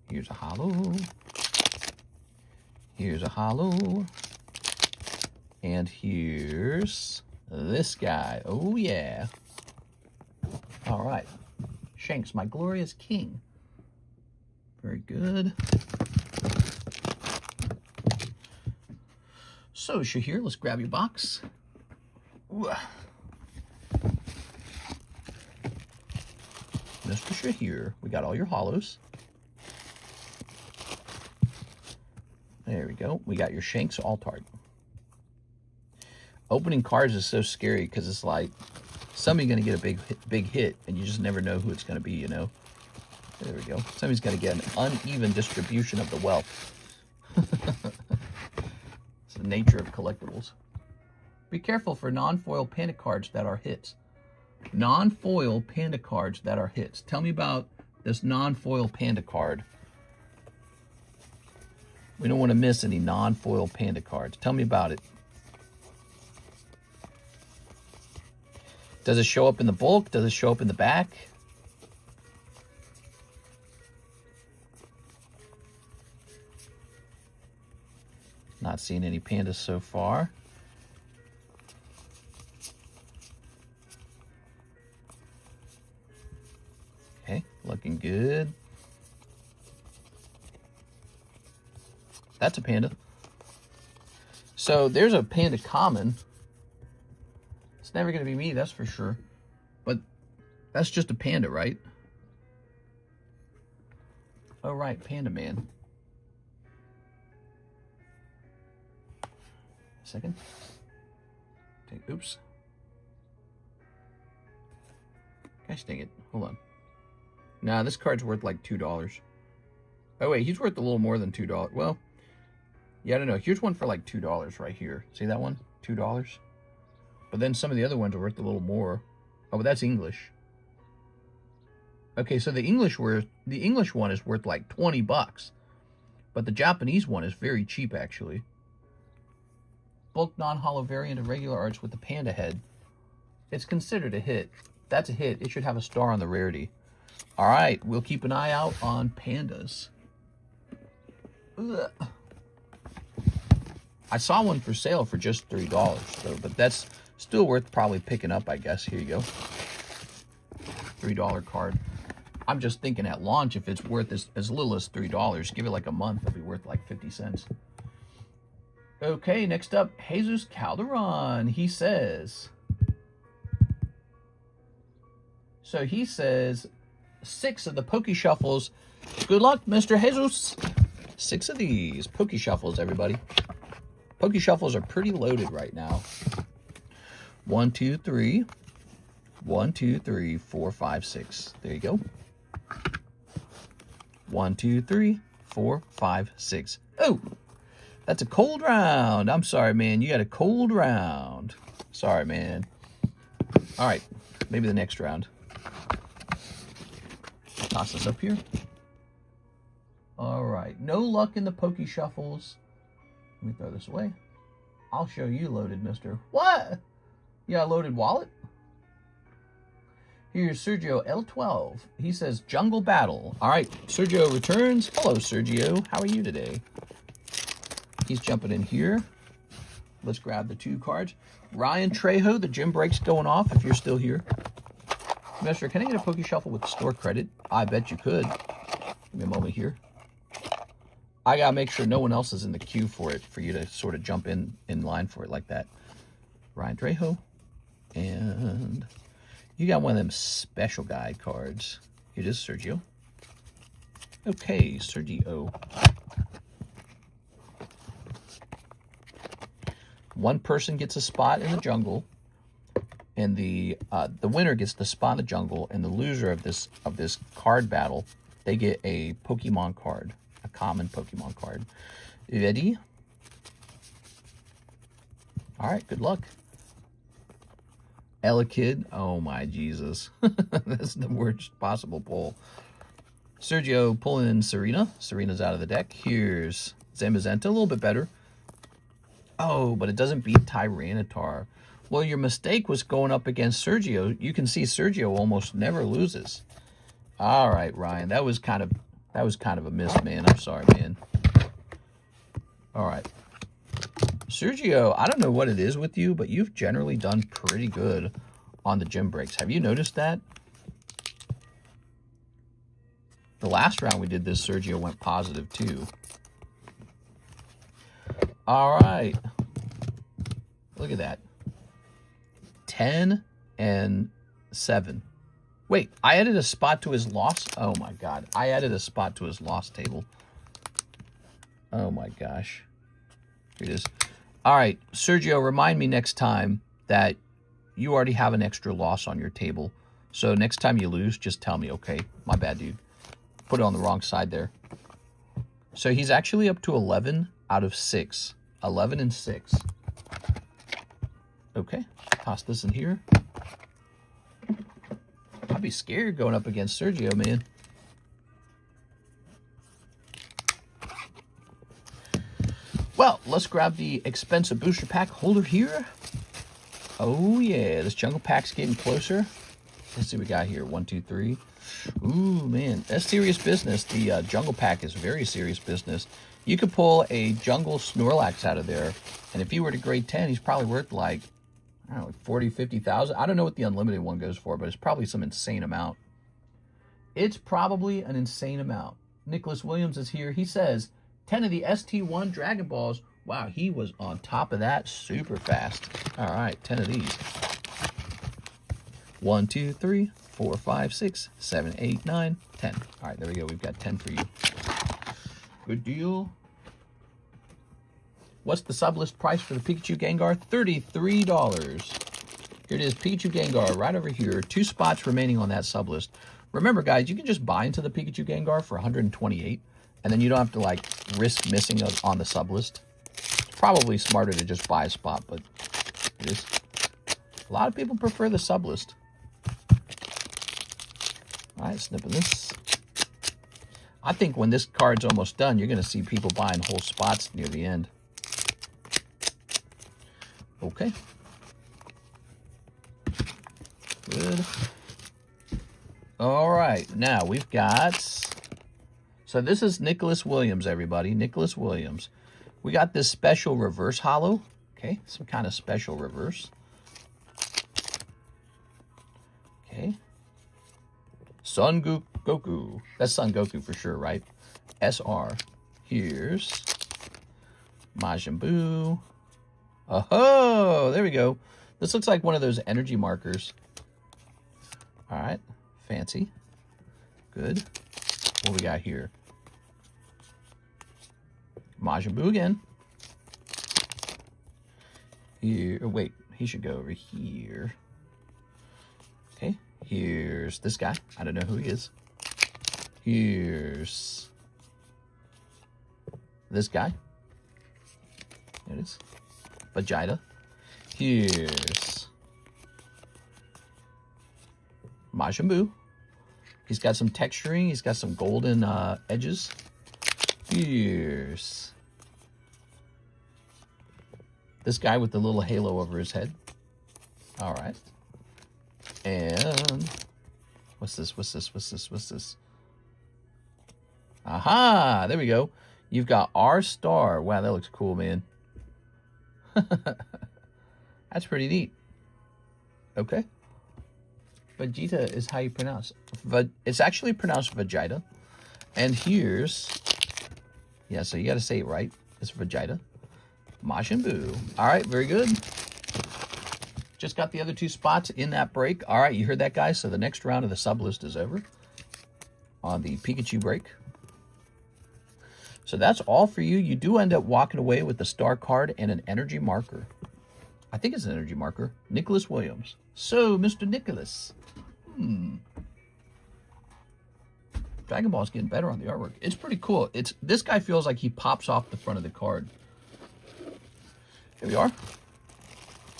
Here's a holo. Here's a holo. And here's this guy. Oh, yeah. All right. Shanks, my glorious king. Very good. So, Shahir, let's grab your box. Ooh. Mr. Shahir, we got all your holos. There we go. We got your Shanks Altart. Opening cards is so scary because it's like somebody's going to get a big hit, and you just never know who it's going to be, you know. There we go. Somebody's going to get an uneven distribution of the wealth. It's the nature of collectibles. Be careful for non-foil panda cards that are hits. Non-foil panda cards that are hits. Tell me about this non-foil panda card. We don't want to miss any non-foil panda cards. Tell me about it. Does it show up in the bulk? Does it show up in the back? Not seeing any pandas so far. Okay, looking good. That's a panda. So there's a panda common. It's never going to be me, that's for sure. But that's just a panda, right? Oh, right, Panda Man. Second. Oops. Gosh dang it. Hold on. Nah, this card's worth like $2. Oh, wait, he's worth a little more than $2. Well, yeah, I don't know. Here's one for like $2 right here. See that one? $2. But then some of the other ones are worth a little more. Oh, but that's English. Okay, so the English one is worth like 20 bucks. But the Japanese one is very cheap, actually. Bulk non-holo variant of regular arts with the panda head. It's considered a hit. That's a hit. It should have a star on the rarity. All right, we'll keep an eye out on pandas. Ugh. I saw one for sale for just $3, though, but that's still worth probably picking up, I guess. Here you go. $3 card. I'm just thinking at launch, if it's worth as little as $3, give it like a month, it'll be worth like 50 cents. Okay, next up, Jesus Calderon. He says... So he says, 6 of the Poke Shuffles. Good luck, Mr. Jesus. 6 of these Poke Shuffles, everybody. Poke Shuffles are pretty loaded right now. 1, 2, 3. 1, 2, 3, 4, 5, 6. There you go. 1, 2, 3, 4, 5, 6. Oh, that's a cold round. I'm sorry, man. You got a cold round. Sorry, man. All right, maybe the next round. Toss this up here. All right, no luck in the Poke Shuffles. Let me throw this away. I'll show you loaded, mister. What? You got a loaded wallet? Here's Sergio L12. He says Jungle Battle. All right, Sergio returns. Hello, Sergio. How are you today? He's jumping in here. Let's grab the 2 cards. Ryan Trejo, the gym break's going off if you're still here. Mister, can I get a Poke Shuffle with store credit? I bet you could. Give me a moment here. I gotta make sure no one else is in the queue for it, for you to sort of jump in line for it like that. Ryan Trejo. And you got one of them special guide cards. It is Sergio. Okay, Sergio. One person gets a spot in the jungle, and the winner gets the spot in the jungle, and the loser of this card battle, they get a Pokemon card, a common Pokemon card. Ready? All right, good luck. Elekid, oh my Jesus. That's the worst possible pull. Sergio pulling in Serena. Serena's out of the deck. Here's Zamazenta, a little bit better. Oh, but it doesn't beat Tyranitar. Well, your mistake was going up against Sergio. You can see Sergio almost never loses. All right, Ryan, that was kind of a miss, man. I'm sorry, man. All right. Sergio, I don't know what it is with you, but you've generally done pretty good on the gym breaks. Have you noticed that? The last round we did this, Sergio went positive too. All right. Look at that. 10 and 7. Wait, I added a spot to his loss? Oh my God. I added a spot to his loss table. Oh my gosh. Here it is. All right, Sergio, remind me next time that you already have an extra loss on your table. So next time you lose, just tell me, okay? My bad, dude. Put it on the wrong side there. So he's actually up to 11 out of 6. 11 and 6. Okay, toss this in here. I'd be scared going up against Sergio, man. Well, let's grab the expensive booster pack holder here. Oh yeah, this jungle pack's getting closer. Let's see what we got here. 1, 2, 3. Ooh, man, that's serious business. The jungle pack is very serious business. You could pull a jungle Snorlax out of there, and if he were to grade 10, he's probably worth like, I don't know, like 40, 50,000. I don't know what the unlimited one goes for, but it's probably some insane amount. It's probably an insane amount. Nicholas Williams is here. He says 10 of the ST01 Dragon Balls. Wow, he was on top of that super fast. All right, 10 of these. 1, 2, 3, 4, 5, 6, 7, 8, 9, 10. All right, there we go. We've got 10 for you. Good deal. What's the sublist price for the Pikachu Gengar? $33. Here it is, Pikachu Gengar, right over here. 2 spots remaining on that sublist. Remember, guys, you can just buy into the Pikachu Gengar for $128, and then you don't have to, like, risk missing on the sublist. It's probably smarter to just buy a spot, but it is. A lot of people prefer the sublist. All right, snipping this. I think when this card's almost done, you're going to see people buying whole spots near the end. Okay. Good. All right, now we've got... So this is Nicholas Williams, everybody. Nicholas Williams. We got this special reverse holo. Okay, some kind of special reverse. Okay. Son Goku. That's Son Goku for sure, right? SR. Here's Majin Buu. Oh, there we go. This looks like one of those energy markers. All right, fancy. Good. What we got here? Majin Buu again. Here, oh, wait, he should go over here. Okay, here's this guy. I don't know who he is. Here's this guy. There it is. Vegeta. Here's Majin Buu. He's got some texturing. He's got some golden edges. Here's this guy with the little halo over his head. All right. And what's this? What's this? What's this? What's this? Aha! There we go. You've got R-Star. Wow, that looks cool, man. That's pretty neat. Okay. Vegeta is how you pronounce it. It's actually pronounced Vegeta. And here's... Yeah, so you got to say it right. It's Vegeta. Majin Buu. All right, very good. Just got the other 2 spots in that break. All right, you heard that, guys? So the next round of the sublist is over on the Pikachu break. So that's all for you. You do end up walking away with the star card and an energy marker. I think it's an energy marker. Nicholas Williams. So, Mr. Nicholas. Dragon Ball's getting better on the artwork. It's pretty cool. This guy feels like he pops off the front of the card. Here we are.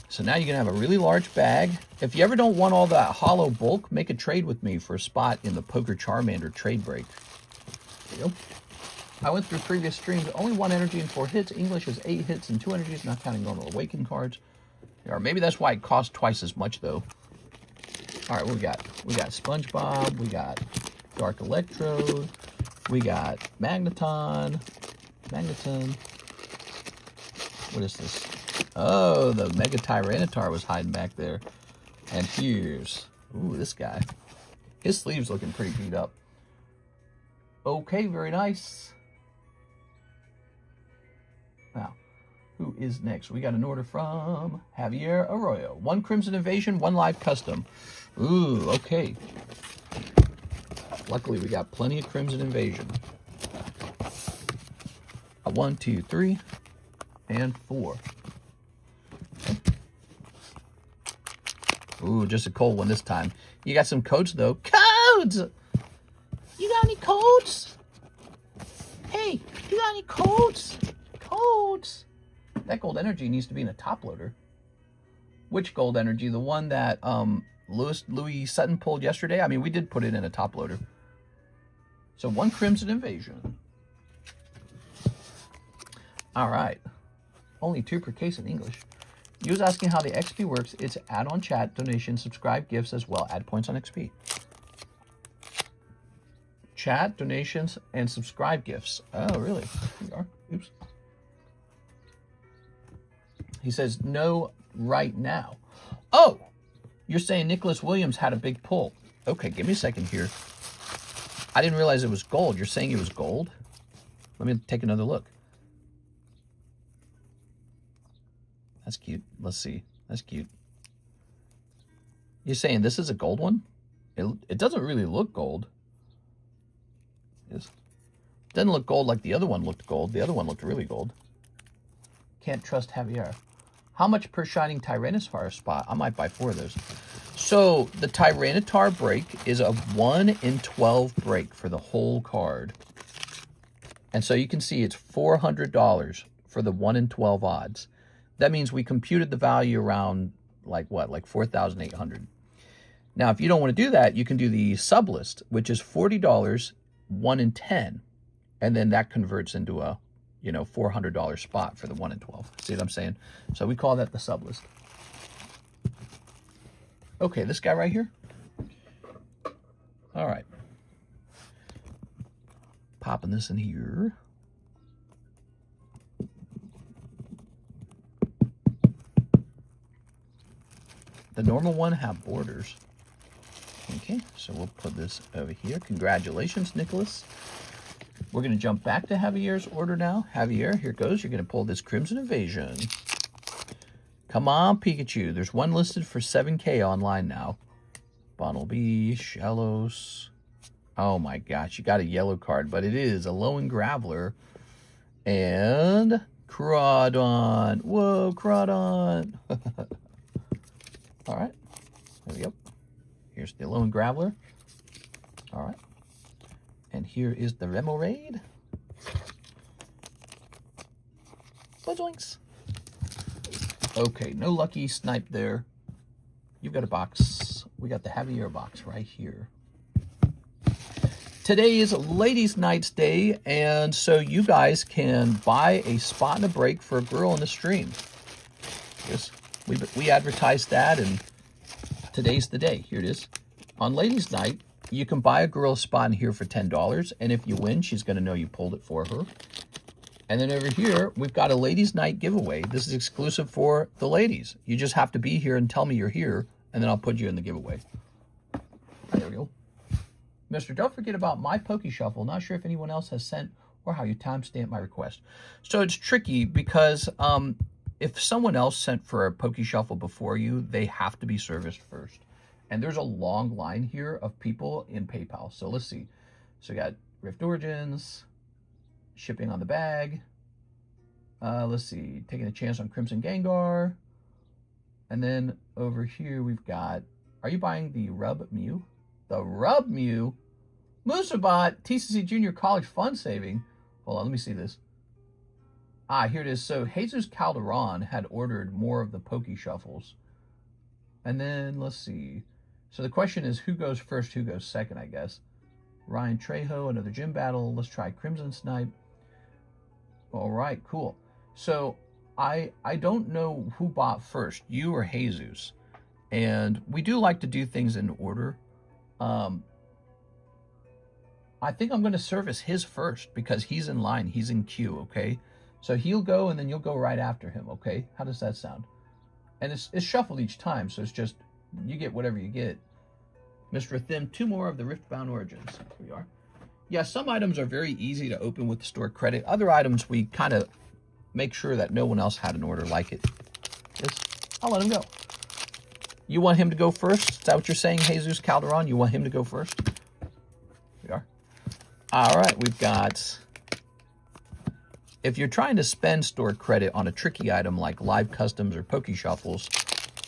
So now you're going to have a really large bag. If you ever don't want all that hollow bulk, make a trade with me for a spot in the Poker Charmander trade break. There you go. I went through previous streams. Only 1 energy and 4 hits. English is 8 hits and 2 energies, not counting normal awaken cards. Or maybe that's why it costs twice as much, though. All right, what we got? We got SpongeBob. We got Dark Electrode. We got Magneton. What is this? Oh, the Mega Tyranitar was hiding back there. And here's, ooh, this guy. His sleeve's looking pretty beat up. Okay, very nice. Now, who is next? We got an order from Javier Arroyo. 1 Crimson Invasion, 1 live custom. Ooh, okay. Luckily, we got plenty of Crimson Invasion. 1, 2, 3, and 4. Okay. Ooh, just a cold one this time. You got some codes, though. Codes! You got any codes? Hey, you got any codes? Codes! That gold energy needs to be in a top loader. Which gold energy? The one that Louis Sutton pulled yesterday? I mean, we did put it in a top loader. So 1 Crimson Invasion. All right. Only 2 per case in English. You was asking how the XP works. It's add-on chat, donation, subscribe, gifts as well. Add points on XP. Chat, donations, and subscribe gifts. Oh, really? Here we are. Oops. He says, no, right now. Oh, you're saying Nicholas Williams had a big pull. Okay, give me a second here. I didn't realize it was gold. You're saying it was gold? Let me take another look. That's cute. Let's see. That's cute. You're saying this is a gold one? It doesn't really look gold. It doesn't look gold like the other one looked gold. The other one looked really gold. Can't trust Javier. How much per Shining Tyranitar spot? I might buy 4 of those. So the Tyranitar break is a 1 in 12 break for the whole card. And so you can see it's $400 for the 1 in 12 odds. That means we computed the value around like what? Like 4,800. Now, if you don't want to do that, you can do the sub list, which is $40, 1 in 10. And then that converts into a, you know, $400 spot for the 1 in 12. See what I'm saying? So we call that the sub list. Okay, this guy right here. All right. Popping this in here. The normal one have borders. Okay, so we'll put this over here. Congratulations, Nicholas. We're going to jump back to Javier's order now. Javier, here goes. You're going to pull this Crimson Invasion. Come on, Pikachu. There's one listed for 7K online now. Bonnelby, Shellos. Oh my gosh, you got a yellow card, but it is a Lowen Graveler. And Crawdon. Whoa, Crawdon. All right, there we go. Here's the Lowen Graveler. All right. And here is the Remoraid. Fledglings. Okay, no lucky snipe there. You've got a box. We got the Javier box right here. Today is Ladies' Nights Day, and so you guys can buy a spot and a break for a girl in the stream. Yes, we advertised that, and today's the day. Here it is. On Ladies' Night, you can buy a girl a spot in here for $10, and if you win, she's going to know you pulled it for her. And then over here, we've got a Ladies' Night giveaway. This is exclusive for the ladies. You just have to be here and tell me you're here, and then I'll put you in the giveaway. There we go. Mister, don't forget about my Poke Shuffle. Not sure if anyone else has sent or how you timestamp my request. So it's tricky because if someone else sent for a Poke Shuffle before you, they have to be serviced first. And there's a long line here of people in PayPal. So let's see. So we got Rift Origins, shipping on the bag. Let's see, taking a chance on Crimson Gengar. And then over here we've got, are you buying the Rub Mew? The Rub Mew? Musabot, TCC Junior College Fund Saving. Hold on, let me see this. Ah, here it is. So Jesus Calderon had ordered more of the Poke Shuffles. And then, let's see. So the question is, who goes first, who goes second, I guess. Ryan Trejo, another gym battle. Let's try Crimson Snipe. All right, cool. So I don't know who bought first, you or Jesus. And we do like to do things in order. I think I'm going to service his first because he's in line. He's in queue, okay? So he'll go and then you'll go right after him, okay? How does that sound? And it's shuffled each time, so it's just, you get whatever you get. Mr. Thim, 2 more of the Riftbound Origins. Here we are. Yeah, some items are very easy to open with the store credit. Other items, we kind of make sure that no one else had an order like it. I'll let him go. You want him to go first? Is that what you're saying, Jesus Calderon? You want him to go first? Here we are. All right, we've got... If you're trying to spend store credit on a tricky item like live customs or Poke Shuffles,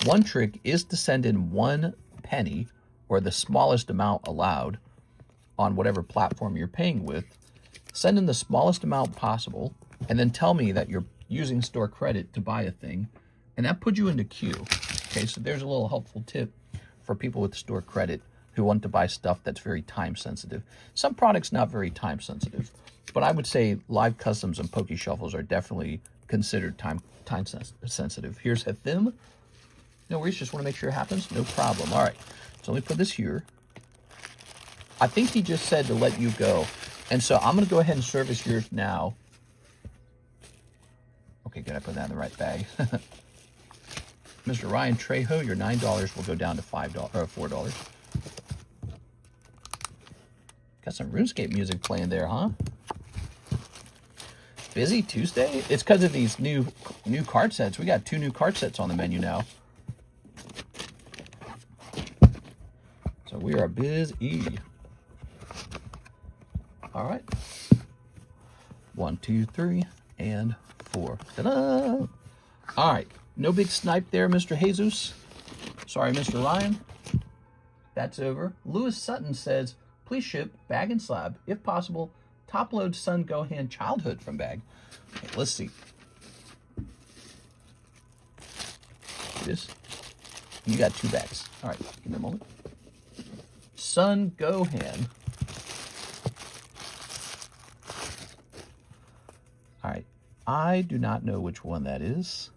one trick is to send in 1 penny or the smallest amount allowed on whatever platform you're paying with. Send in the smallest amount possible and then tell me that you're using store credit to buy a thing, and that puts you into queue. Okay, so there's a little helpful tip for people with store credit who want to buy stuff that's very time sensitive. Some products not very time sensitive, but I would say live customs and Poke Shuffles are definitely considered time sensitive. Here's Hathim. No worries, just want to make sure it happens. No problem. All right, so let me put this here. I think he just said to let you go. And so I'm going to go ahead and service yours now. Okay, good. I put that in the right bag. Mr. Ryan Trejo, your $9 will go down to $5 or $4. Got some RuneScape music playing there, huh? Busy Tuesday? It's because of these new card sets. We got 2 new card sets on the menu now. So we are busy. All right. 1, 2, 3, and 4. Ta-da! All right. No big snipe there, Mr. Jesus. Sorry, Mr. Ryan. That's over. Lewis Sutton says, please ship bag and slab. If possible, top load Sun Gohan childhood from bag. Okay, let's see. This. You got 2 bags. All right, give me a moment. Sun Gohan. All right. I do not know which one that is.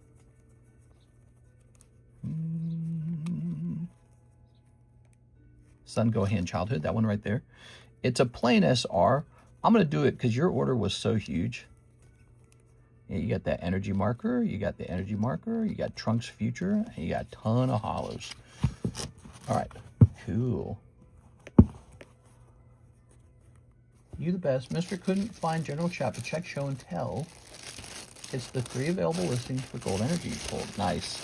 Sun Gohan Childhood, that one right there. It's a plain SR. I'm going to do it because your order was so huge. Yeah, you got that energy marker, you got the energy marker, you got Trunks Future, and you got a ton of hollows. All right, cool. You the best. Mr. Couldn't find General Chat, but check Show and Tell. It's the 3 available listings for gold energy pulled. Nice.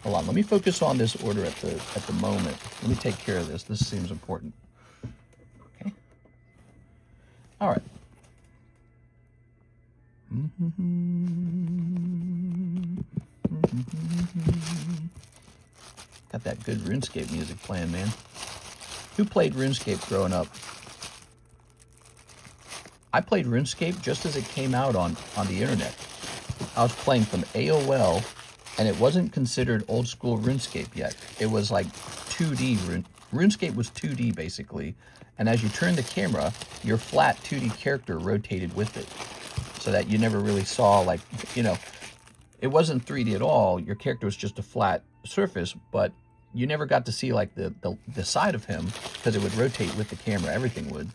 Hold on, let me focus on this order at the moment. Let me take care of this. This seems important. Okay. All right. Got that good RuneScape music playing, man. Who played RuneScape growing up? I played RuneScape just as it came out on the internet. I was playing from AOL, and it wasn't considered old school RuneScape yet. It was like 2D. RuneScape was 2D, basically. And as you turn the camera, your flat 2D character rotated with it. So that you never really saw, like, you know, it wasn't 3D at all. Your character was just a flat surface, but you never got to see, like, the side of him because it would rotate with the camera. Everything would.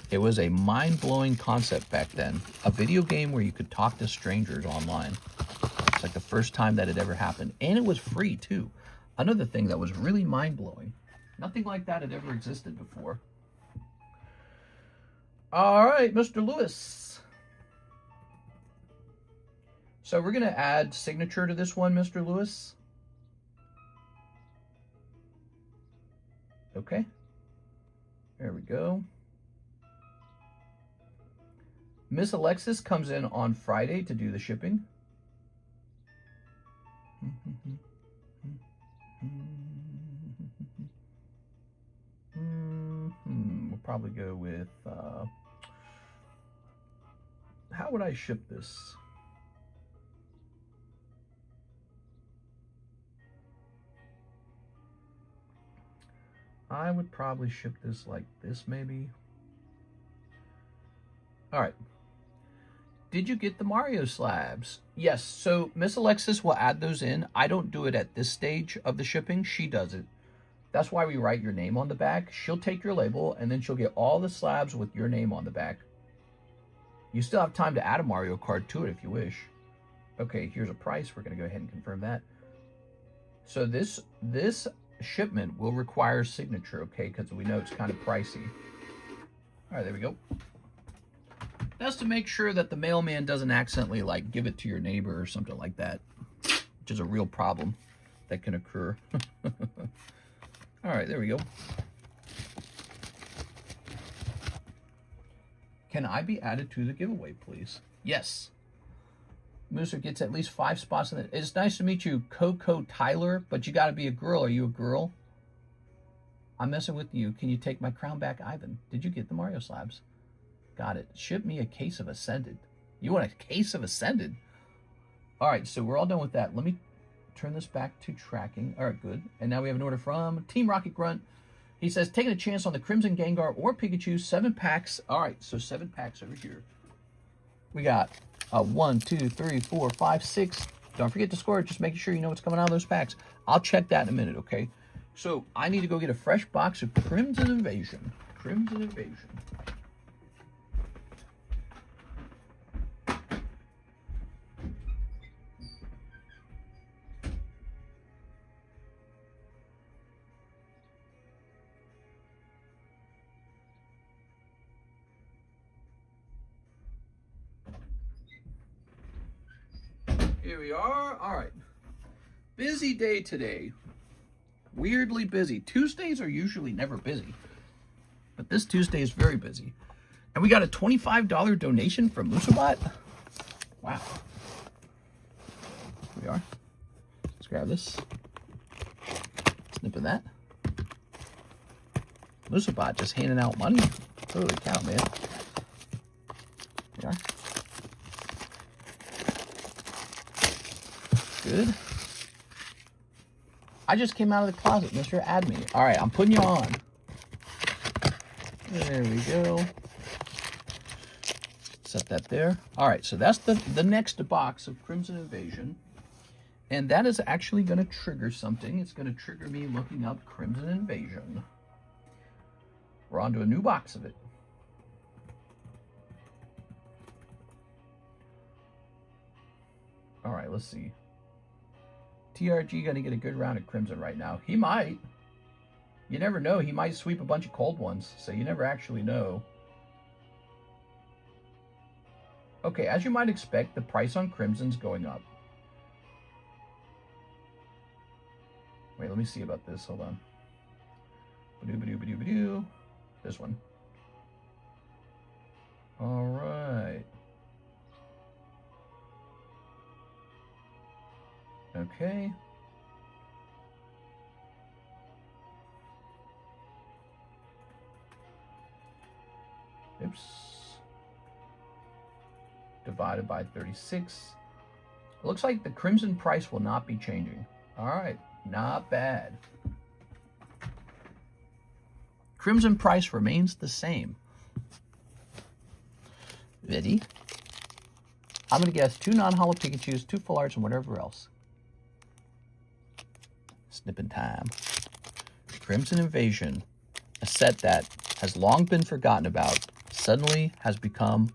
It was a mind-blowing concept back then. A video game where you could talk to strangers online. It's like the first time that it ever happened. And it was free, too. Another thing that was really mind-blowing. Nothing like that had ever existed before. All right, Mr. Lewis. So we're going to add signature to this one, Mr. Lewis. Okay. There we go. Miss Alexis comes in on Friday to do the shipping. We'll probably go with, how would I ship this? I would probably ship this like this, maybe. All right. Did you get the Mario slabs? Yes. So Miss Alexis will add those in. I don't do it at this stage of the shipping. She does it. That's why we write your name on the back. She'll take your label, and then she'll get all the slabs with your name on the back. You still have time to add a Mario card to it if you wish. Okay, here's a price. We're going to go ahead and confirm that. So this shipment will require signature, okay, because we know it's kind of pricey. All right, there we go. That's to make sure that the mailman doesn't accidentally like give it to your neighbor or something like that, which is a real problem that can occur. All right, there we go. Can I be added to the giveaway, please? Yes. Mooser gets at least 5 spots in it. It's nice to meet you, Coco Tyler, but you got to be a girl. Are you a girl? I'm messing with you. Can you take my crown back, Ivan? Did you get the Mario slabs? Got it. Ship me a case of Ascended. You want a case of Ascended? All right, so we're all done with that. Let me turn this back to tracking. All right, good. And now we have an order from Team Rocket Grunt. He says, taking a chance on the Crimson Gengar or Pikachu, 7 packs. All right, so 7 packs over here. We got 1, 2, 3, 4, 5, 6. Don't forget to score it. Just making sure you know what's coming out of those packs. I'll check that in a minute, okay? So I need to go get a fresh box of Crimson Invasion. Crimson Invasion. Here we are. All right. Busy day today. Weirdly busy. Tuesdays are usually never busy, but this Tuesday is very busy. And we got a $25 donation from Musabot. Wow. Here we are. Let's grab this. Snip of that. Musabot just handing out money. Holy cow, man. Here we are. Good. I just came out of the closet, Mr. Add Me. All right, I'm putting you on. There we go. Set that there. All right, so that's the next box of Crimson Invasion. And that is actually going to trigger something. It's going to trigger me looking up Crimson Invasion. We're on to a new box of it. All right, let's see. TRG going to get a good round at Crimson right now. He might. You never know. He might sweep a bunch of cold ones, so you never actually know. Okay, as you might expect, the price on Crimson's going up. Wait, let me see about this. Hold on. Ba-doo. This one. All right. Okay. Oops. Divided by 36. It looks like the Crimson price will not be changing. All right, not bad. Crimson price remains the same. Ready? I'm going to guess 2 non-holo Pikachus, 2 full arts, and whatever else. Snipping time. Crimson Invasion, a set that has long been forgotten about, suddenly has become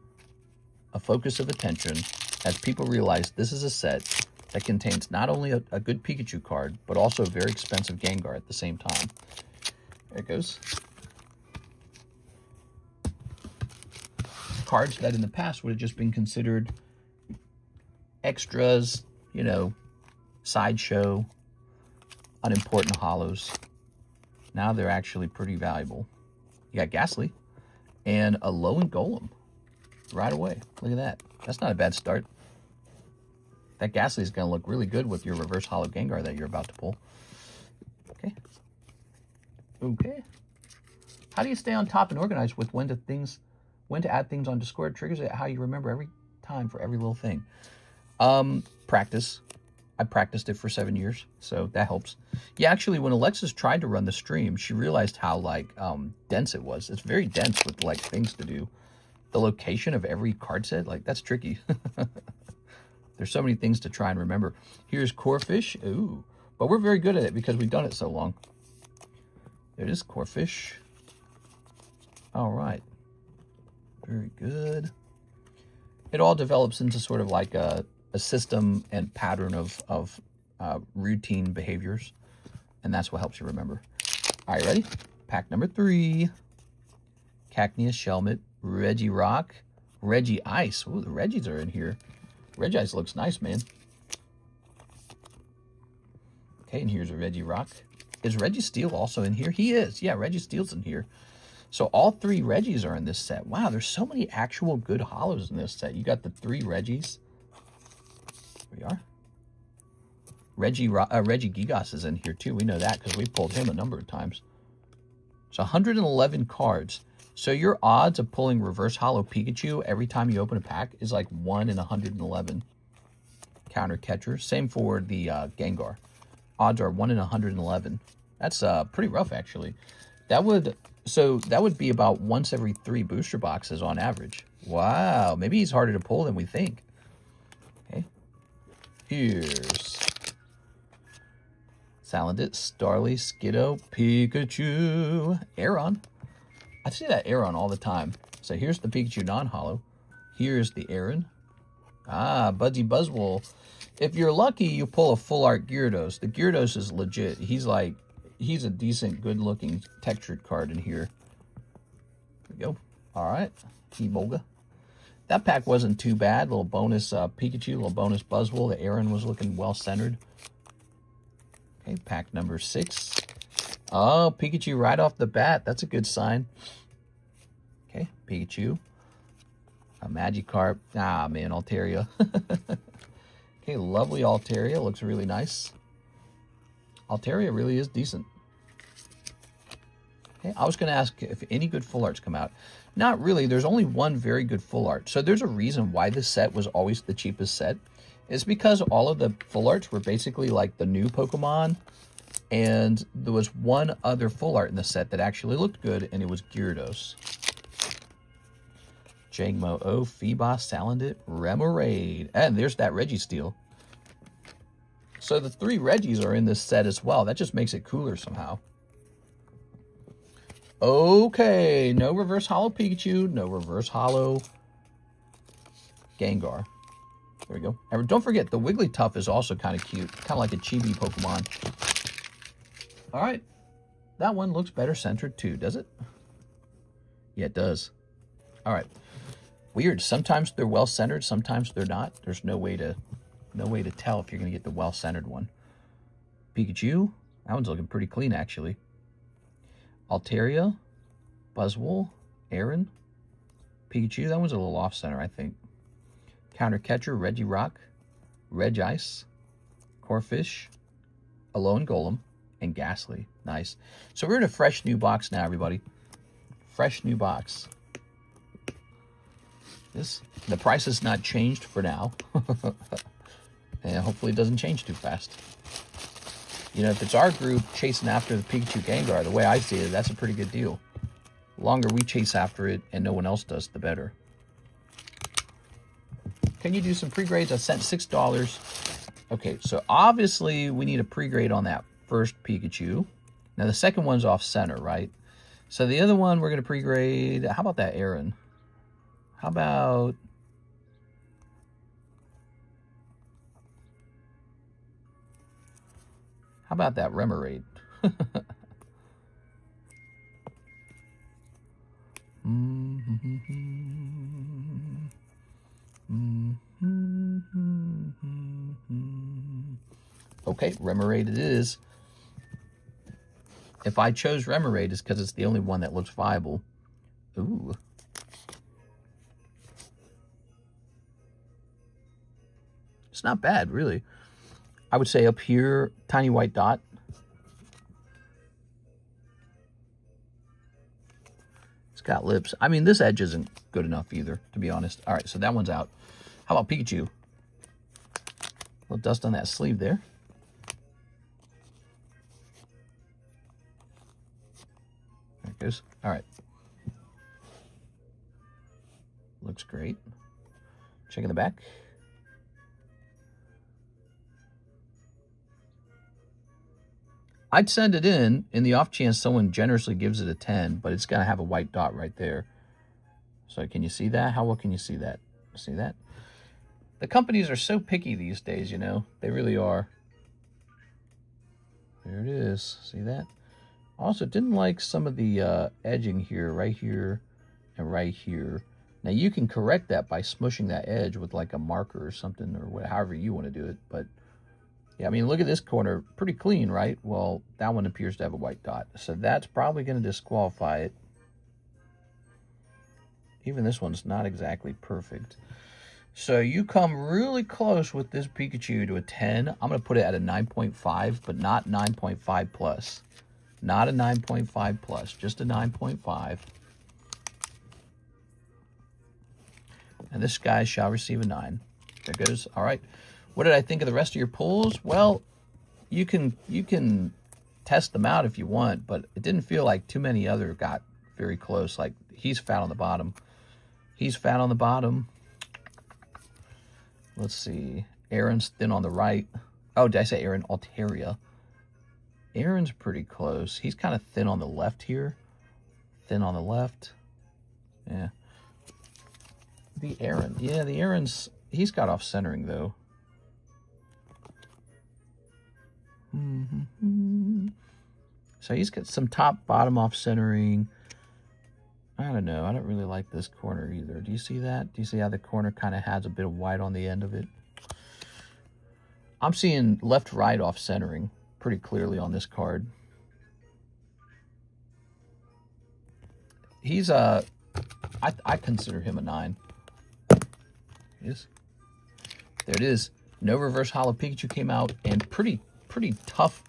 a focus of attention as people realize this is a set that contains not only a good Pikachu card, but also a very expensive Gengar at the same time. There it goes. Cards that in the past would have just been considered extras, you know, sideshow, unimportant holos. Now they're actually pretty valuable. You got Ghastly and a Low and Golem. right away. Look at that. That's not a bad start. That Ghastly is going to look really good with your reverse hollow Gengar that you're about to pull. Okay. Okay. How do you stay on top and organized with when to add things on Discord? Triggers it how you remember every time for every little thing. Practice. I practiced it for 7 years, so that helps. Yeah, actually, when Alexis tried to run the stream, she realized how, like, dense it was. It's very dense with, like, things to do. The location of every card set, like, that's tricky. There's so many things to try and remember. Here's Corfish. Ooh. But we're very good at it because we've done it so long. There it is, Corfish. All right. Very good. It all develops into sort of like a system and pattern of routine behaviors. And that's what helps you remember. All right, ready? Pack number 3. Cacnea, Shelmet, Regirock, Regice. Ooh, the Regis are in here. Regice looks nice, man. Okay, and here's a Regirock. Is Registeel also in here? He is. Yeah, Registeel's in here. So all 3 Regis are in this set. Wow, there's so many actual good hollows in this set. You got the 3 Regis. Here we are. Regigigas is in here too. We know that because we pulled him a number of times. So 111 cards. So your odds of pulling reverse hollow Pikachu every time you open a pack is like 1 in 111. Counter catcher. Same for the Gengar. Odds are 1 in 111. That's pretty rough, actually. That would be about once every 3 booster boxes on average. Wow, maybe he's harder to pull than we think. Okay. Here's Salandit, Starly, Skiddo, Pikachu, Aeron. I see that Aeron all the time. So here's the Pikachu non-hollow. Here's the Aeron. Ah, Budsy Buzzwole. If you're lucky, you pull a full art Gyarados. The Gyarados is legit. He's a decent, good-looking textured card in here. There we go. All right. Emolga. That pack wasn't too bad. Little bonus Pikachu, little bonus Buzzwole. The Aeron was looking well-centered. Okay, pack number 6. Oh, Pikachu right off the bat. That's a good sign. Okay, Pikachu. A Magikarp. Ah, man, Altaria. Okay, lovely Altaria. Looks really nice. Altaria really is decent. Okay, I was going to ask if any good full arts come out. Not really. There's only one very good full art. So there's a reason why this set was always the cheapest set. It's because all of the full arts were basically like the new Pokemon. And there was one other full art in the set that actually looked good, and it was Gyarados. Jangmo-O, Feebas, Salandit, Remoraid. And there's that Registeel. So the 3 Regis are in this set as well. That just makes it cooler somehow. Okay, no reverse hollow Pikachu, no reverse hollow Gengar. There we go. And don't forget, the Wigglytuff is also kind of cute. Kind of like a chibi Pokemon. All right. That one looks better centered too, does it? Yeah, it does. All right. Weird. Sometimes they're well centered, sometimes they're not. There's no way to tell if you're going to get the well centered one. Pikachu. That one's looking pretty clean actually. Altaria, Buzzwole, Aeron, Pikachu. That one's a little off center, I think. Counter catcher, Regirock, Regice, Corfish, Alolan Golem, and Ghastly. Nice. So we're in a fresh new box now, everybody. Fresh new box. The price has not changed for now. And hopefully it doesn't change too fast. You know, if it's our group chasing after the Pikachu Gengar, the way I see it, that's a pretty good deal. The longer we chase after it and no one else does, the better. Can you do some pre-grades? I sent $6. Okay, so obviously we need a pre-grade on that first Pikachu. Now the second one's off center, right? So the other one we're going to pre-grade. How about that Aeron? How about... How about that Remoraid? Okay, Remoraid it is. If I chose Remoraid, it's because it's the only one that looks viable. Ooh. It's not bad, really. I would say up here, tiny white dot. It's got lips. I mean, this edge isn't good enough either, to be honest. All right, so that one's out. How about Pikachu? A little dust on that sleeve there. There it goes. All right. Looks great. Checking the back. I'd send it in the off chance someone generously gives it a 10, but it's going to have a white dot right there. So can you see that? How well can you see that? See that? The companies are so picky these days, you know. They really are. There it is. See that? Also, didn't like some of the edging here, right here, and right here. Now, you can correct that by smushing that edge with like a marker or something, or whatever, however you want to do it, but... yeah, I mean, look at this corner. Pretty clean, right? Well, that one appears to have a white dot. So that's probably going to disqualify it. Even this one's not exactly perfect. So you come really close with this Pikachu to a 10. I'm going to put it at a 9.5, but not 9.5 plus. Not a 9.5 plus, just a 9.5. And this guy shall receive a 9. There goes. All right. What did I think of the rest of your pulls? Well, you can test them out if you want, but it didn't feel like too many other got very close. Like, he's fat on the bottom. He's fat on the bottom. Let's see. Aaron's thin on the right. Oh, did I say Aaron? Altaria. Aaron's pretty close. He's kind of thin on the left here. Thin on the left. Yeah. The Aaron. Yeah, the Aaron's... he's got off centering, though. So he's got some top bottom off centering. I don't know. I don't really like this corner either. Do you see that? Do you see how the corner kind of has a bit of white on the end of it? I'm seeing left right off centering pretty clearly on this card. He's I consider him a 9. Yes. There it is. No reverse holo Pikachu came out, and pretty tough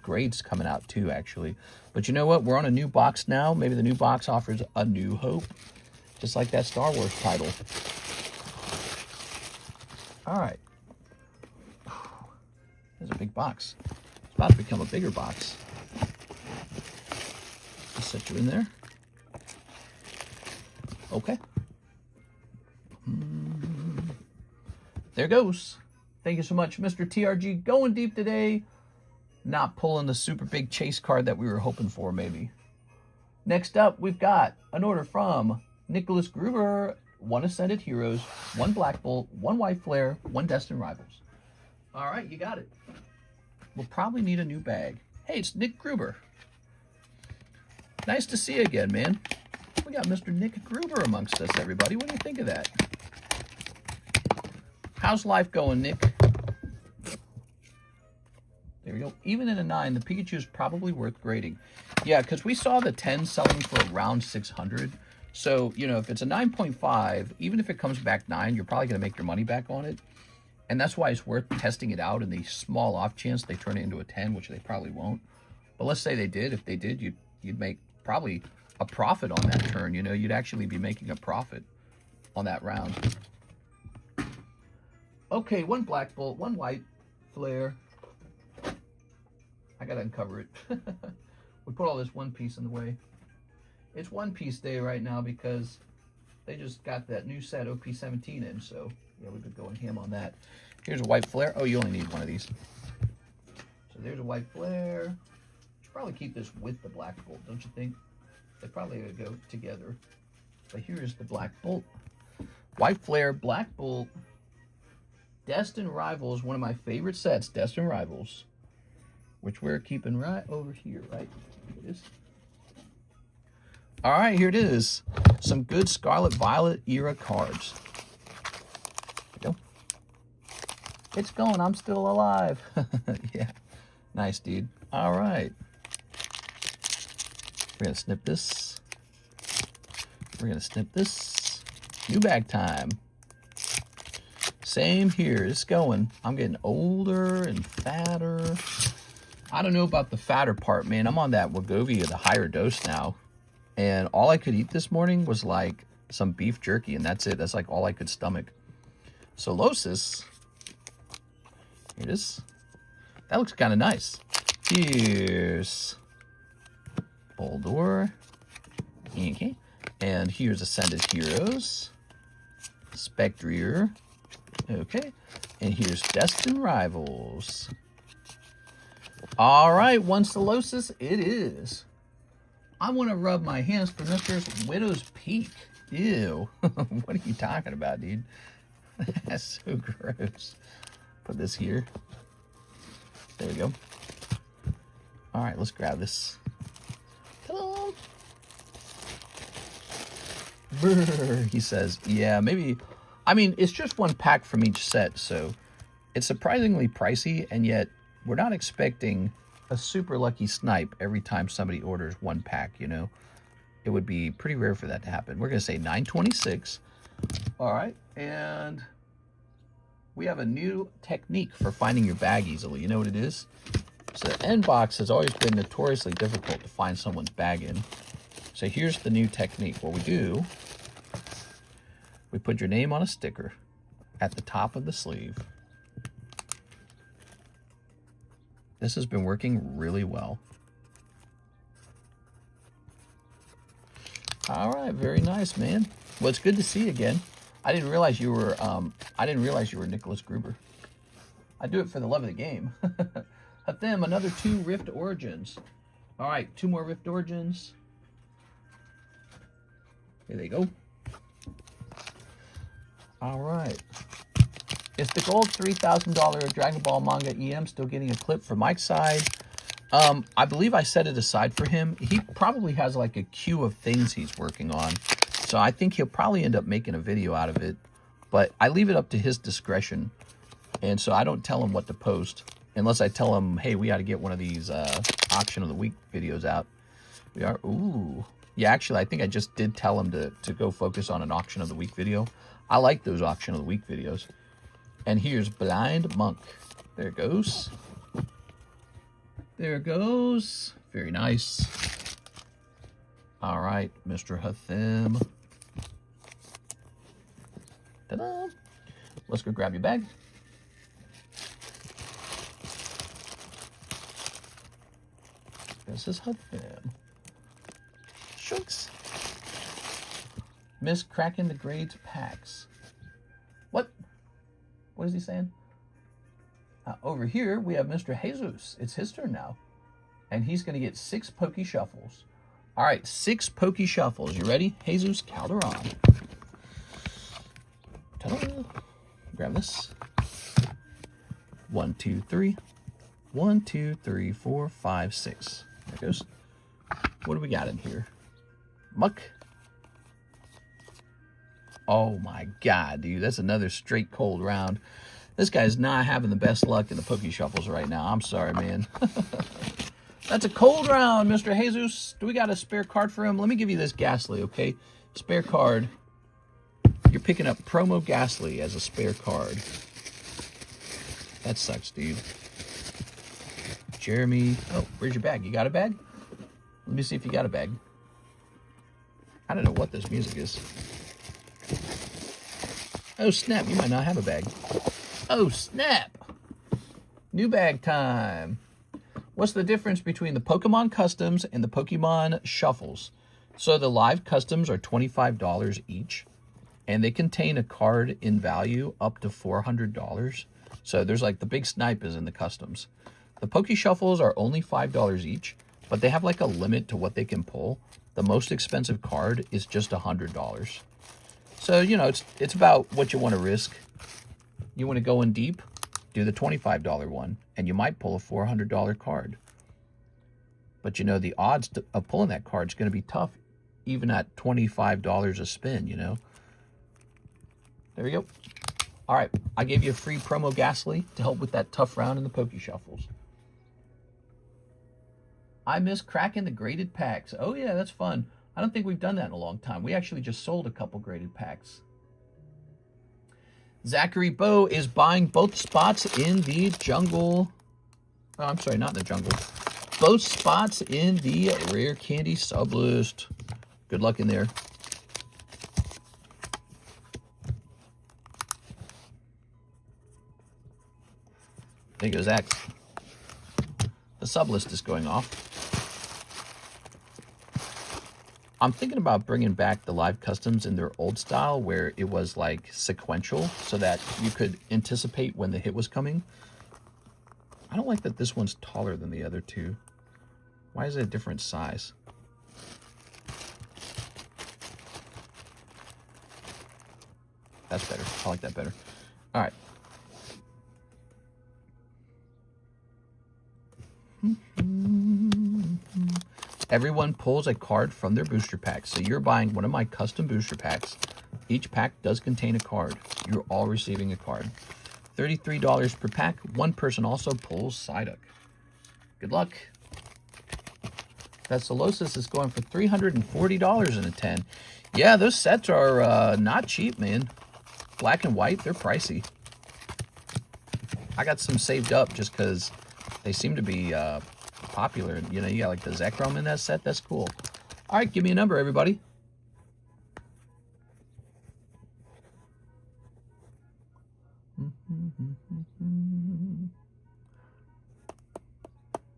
grades coming out too, actually. But you know what? We're on a new box now. Maybe the new box offers a new hope, just like that Star Wars title. All right. There's a big box. It's about to become a bigger box. I'll set you in there. Okay. There goes. Thank you so much, Mr. TRG. Going deep today. Not pulling the super big chase card that we were hoping for, maybe. Next up, we've got an order from Nicholas Gruber. 1 Ascended Heroes, 1 Black Bolt, 1 White Flare, 1 Destined Rivals. All right, you got it. We'll probably need a new bag. Hey, it's Nick Gruber. Nice to see you again, man. We got Mr. Nick Gruber amongst us, everybody. What do you think of that? How's life going, Nick? There we go. Even in a 9, the Pikachu is probably worth grading. Yeah, because we saw the 10 selling for around 600. So, you know, if it's a 9.5, even if it comes back 9, you're probably going to make your money back on it. And that's why it's worth testing it out in the small off chance they turn it into a 10, which they probably won't. But let's say they did. If they did, you'd make probably a profit on that turn. You know, you'd actually be making a profit on that round. Okay, 1 Black Bolt, 1 White Flare. I gotta uncover it. We put all this One Piece in the way. It's One Piece day right now because they just got that new set OP17 in, so yeah, we've been going ham on that. Here's a White Flare. Oh, you only need one of these. So there's a White Flare. Should probably keep this with the Black Bolt, don't you think? They probably go together. But here's the Black Bolt. White Flare, Black Bolt, Destined Rivals, one of my favorite sets, Destined Rivals, which we're keeping right over here, right? Here it is. All right, here it is. Some good Scarlet Violet era cards. There we go. It's going. I'm still alive. Yeah. Nice, dude. All right. We're going to snip this. We're going to snip this. New bag time. Same here. It's going. I'm getting older and fatter. I don't know about the fatter part, man. I'm on that Wegovy, the higher dose now. And all I could eat this morning was like some beef jerky, and that's it. That's like all I could stomach. Solosis. Here it is. That looks kind of nice. Here's Boldor. Okay. And here's Ascended Heroes. Spectrier. Okay. And here's Destined Rivals. All right, one Solosis it is. I want to rub my hands for Mr. Widow's Peak. Ew. What are you talking about, dude? That's so gross. Put this here. There we go. All right, let's grab this. Ta-da! Brr, he says, yeah, maybe. I mean, it's just one pack from each set, so it's surprisingly pricey, and yet we're not expecting a super lucky snipe every time somebody orders one pack, you know? It would be pretty rare for that to happen. We're going to say 926. All right, and we have a new technique for finding your bag easily. You know what it is? So the end box has always been notoriously difficult to find someone's bag in. So here's the new technique. What we do, we put your name on a sticker at the top of the sleeve. This has been working really well. All right, very nice, man. Well, it's good to see you again. I didn't realize you were Nicholas Gruber. I do it for the love of the game. Hathim, another 2 Rift Origins. All right, 2 more Rift Origins. Here they go. All right. Is the gold $3,000 Dragon Ball manga EM still getting a clip for Mike's side? I believe I set it aside for him. He probably has like a queue of things he's working on. So I think he'll probably end up making a video out of it. But I leave it up to his discretion. And so I don't tell him what to post. Unless I tell him, hey, we got to get one of these Auction of the Week videos out. We are, ooh. Yeah, actually, I think I just did tell him to go focus on an Auction of the Week video. I like those Auction of the Week videos. And here's Blind Monk. There it goes. There it goes. Very nice. All right, Mr. Hathim. Ta-da! Let's go grab your bag. This is Hathim. Shooks. Miss cracking the grades packs. What? What is he saying? Over here, we have Mr. Jesus. It's his turn now. And he's going to get 6 Poke Shuffles. All right, 6 Poke Shuffles. You ready? Jesus Calderon. Ta-da! Grab this. 1, 2, 3. 1, 2, 3, 4, 5, 6. There it goes. What do we got in here? Muck. Oh my God, dude. That's another straight cold round. This guy's not having the best luck in the Poke Shuffles right now. I'm sorry, man. That's a cold round, Mr. Jesus. Do we got a spare card for him? Let me give you this Ghastly, okay? Spare card. You're picking up Promo Ghastly as a spare card. That sucks, dude. Jeremy. Oh, where's your bag? You got a bag? Let me see if you got a bag. I don't know what this music is. Oh, snap. You might not have a bag. Oh, snap. New bag time. What's the difference between the Pokemon Customs and the Pokemon Shuffles? So the live customs are $25 each, and they contain a card in value up to $400. So there's like the big snipe is in the customs. The Poke Shuffles are only $5 each, but they have like a limit to what they can pull. The most expensive card is just $100. So, you know, it's about what you want to risk. You want to go in deep, do the $25 one, and you might pull a $400 card. But, you know, the odds of pulling that card is going to be tough, even at $25 a spin, you know. There we go. All right, I gave you a free promo Ghastly to help with that tough round in the Poke Shuffles. I miss cracking the graded packs. Oh, yeah, that's fun. I don't think we've done that in a long time. We actually just sold a couple graded packs. Zachary Bow is buying both spots in the jungle. Oh, I'm sorry, not in the jungle. Both spots in the rare candy sub list. Good luck in there. There you go, Zach. The sub list is going off. I'm thinking about bringing back the live customs in their old style where it was like sequential so that you could anticipate when the hit was coming. I don't like that this one's taller than the other two. Why is it a different size? That's better. I like that better. All right. Everyone pulls a card from their booster pack. So you're buying one of my custom booster packs. Each pack does contain a card. You're all receiving a card. $33 per pack. One person also pulls Psyduck. Good luck. Thessalosis is going for $340 in a 10. Yeah, those sets are not cheap, man. Black and white, they're pricey. I got some saved up just because they seem to be popular. You know, you got like the Zekrom in that set. That's cool. All right, give me a number, everybody.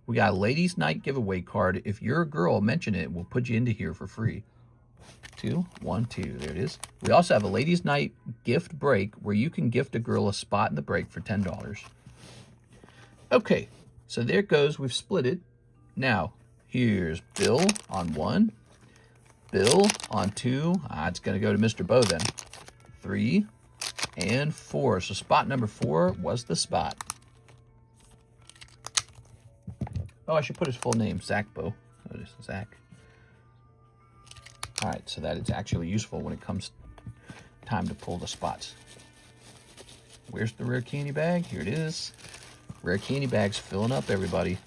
We got a Ladies Night giveaway card. If you're a girl, mention it. We'll put you into here for free. 2, 1, 2. There it is. We also have a Ladies Night gift break where you can gift a girl a spot in the break for $10. Okay, so there it goes. We've split it. Now, here's Bill on 1. Bill on 2. It's going to go to Mr. Bow then. 3 and 4. So spot number 4 was the spot. Oh, I should put his full name, Zach Bow. Oh, this is Zach. All right, so that is actually useful when it comes time to pull the spots. Where's the rare candy bag? Here it is. Rare candy bag's filling up, everybody.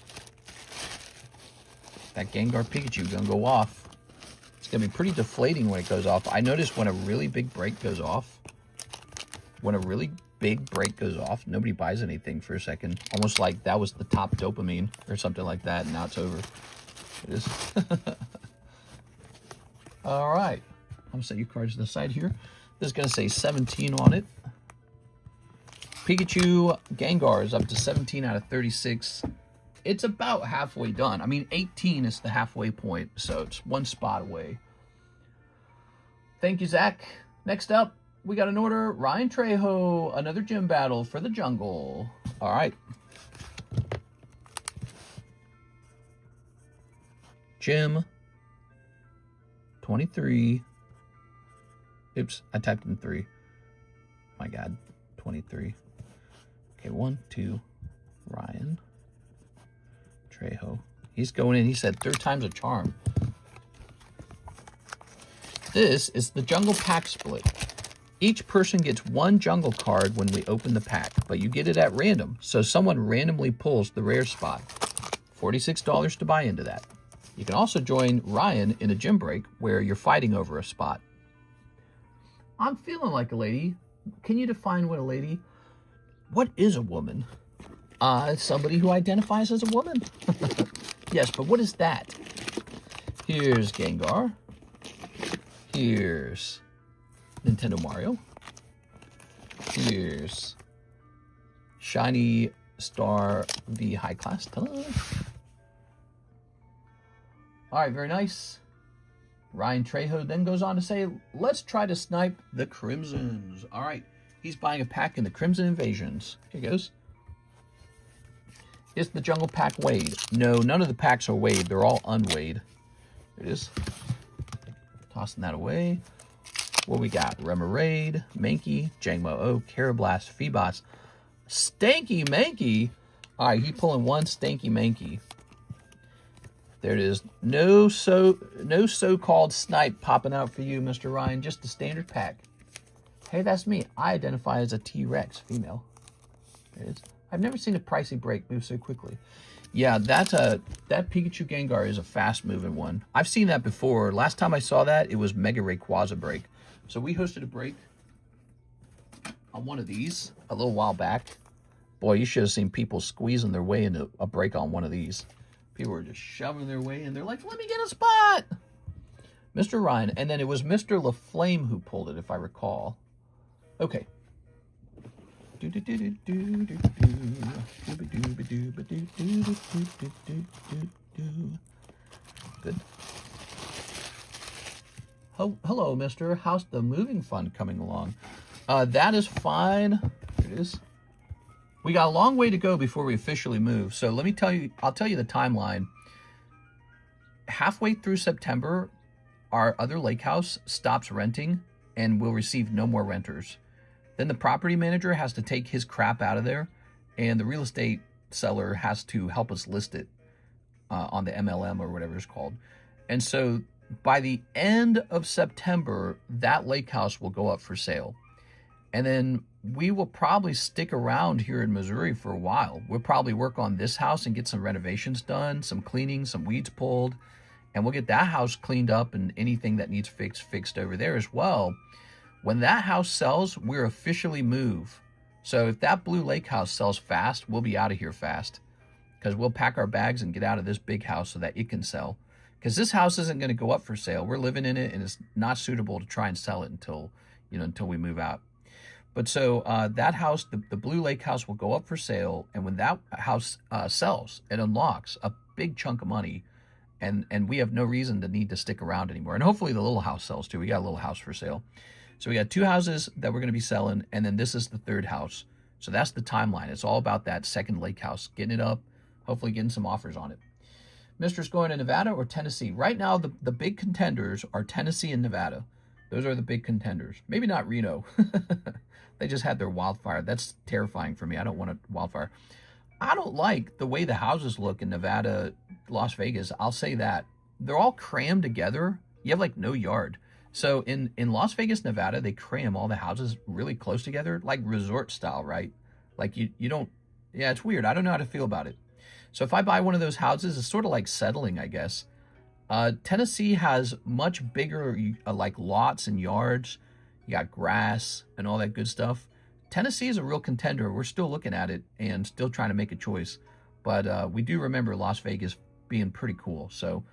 That Gengar Pikachu gonna go off. It's gonna be pretty deflating when it goes off. I noticed when a really big break goes off, nobody buys anything for a second. Almost like that was the top dopamine or something like that, and now it's over. It is. All right. I'm gonna set your cards to the side here. This is gonna say 17 on it. Pikachu Gengar is up to 17 out of 36. It's about halfway done. I mean, 18 is the halfway point, so it's one spot away. Thank you, Zach. Next up, we got an order. Ryan Trejo, another gym battle for the jungle. All right. Gym 23. Oops, I typed in 3. My God, 23. Okay, 1, 2, Ryan Trejo. He's going in. He said 3rd time's a charm. This is the jungle pack split. Each person gets 1 jungle card when we open the pack, but you get it at random. So someone randomly pulls the rare spot. $46 to buy into that. You can also join Ryan in a gym break where you're fighting over a spot. I'm feeling like a lady. Can you define what a lady? What is a woman? Somebody who identifies as a woman. Yes, but what is that? Here's Gengar. Here's Nintendo Mario. Here's Shiny Star V High Class. Ta-da. All right, very nice. Ryan Trejo then goes on to say, let's try to snipe the Crimsons. All right, he's buying a pack in the Crimson Invasions. Here goes. Is the jungle pack weighed? No, none of the packs are weighed. They're all unweighed. There it is. Tossing that away. What we got? Remoraid, Mankey, Jangmo O, Carablast, Feebas, Stanky Mankey. All right, he's pulling 1 Stanky Mankey. There it is. No so-called snipe popping out for you, Mr. Ryan. Just a standard pack. Hey, that's me. I identify as a T-Rex female. There it is. I've never seen a pricey break move so quickly. Yeah, that Pikachu Gengar is a fast-moving one. I've seen that before. Last time I saw that, it was Mega Rayquaza break. So we hosted a break on one of these a little while back. Boy, you should have seen people squeezing their way into a break on one of these. People were just shoving their way in. They're like, let me get a spot. Mr. Ryan. And then it was Mr. LaFlame who pulled it, if I recall. Okay. Good. Hello, mister. How's the moving fund coming along? That is fine. Here it is. We got a long way to go before we officially move. So let me tell you, I'll tell you the timeline. Halfway through September, our other lake house stops renting and we'll receive no more renters. Then the property manager has to take his crap out of there and the real estate seller has to help us list it on the MLM or whatever it's called. And so by the end of September, that lake house will go up for sale. And then we will probably stick around here in Missouri for a while. We'll probably work on this house and get some renovations done, some cleaning, some weeds pulled, and we'll get that house cleaned up and anything that needs fixed over there as well. When that house sells, we're officially move. So if that Blue Lake house sells fast, we'll be out of here fast because we'll pack our bags and get out of this big house so that it can sell. Because this house isn't going to go up for sale. We're living in it and it's not suitable to try and sell it until we move out. But so that house, the Blue Lake house will go up for sale. And when that house sells, it unlocks a big chunk of money. And we have no reason to need to stick around anymore. And hopefully the little house sells too. We got a little house for sale. So we got 2 houses that we're going to be selling. And then this is the 3rd house. So that's the timeline. It's all about that second lake house, getting it up, hopefully getting some offers on it. Mister's going to Nevada or Tennessee. Right now, the big contenders are Tennessee and Nevada. Those are the big contenders. Maybe not Reno. They just had their wildfire. That's terrifying for me. I don't want a wildfire. I don't like the way the houses look in Nevada, Las Vegas. I'll say that. They're all crammed together. You have like no yard. So in Las Vegas, Nevada, they cram all the houses really close together, like resort style, right? Like you don't, yeah, it's weird. I don't know how to feel about it. So if I buy one of those houses, it's sort of like settling, I guess. Tennessee has much bigger like lots and yards. You got grass and all that good stuff. Tennessee is a real contender. We're still looking at it and still trying to make a choice. But we do remember Las Vegas being pretty cool. So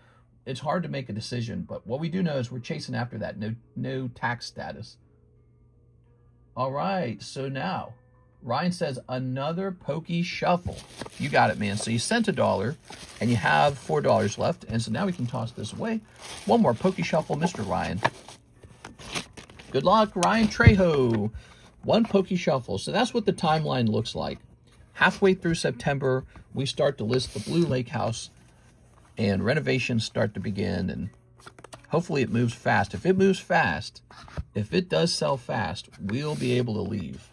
it's hard to make a decision. But what we do know is we're chasing after that no tax status. All right. So now Ryan says another Pokey Shuffle. You got it, man. So you sent $1 and you have $4 left. And so now we can toss this away. One more Pokey Shuffle, Mr. Ryan. Good luck, Ryan Trejo. 1 Pokey Shuffle. So that's what the timeline looks like. Halfway through September, we start to list the Blue Lake house and renovations start to begin. And hopefully it moves fast. If it moves fast, if it does sell fast, we'll be able to leave.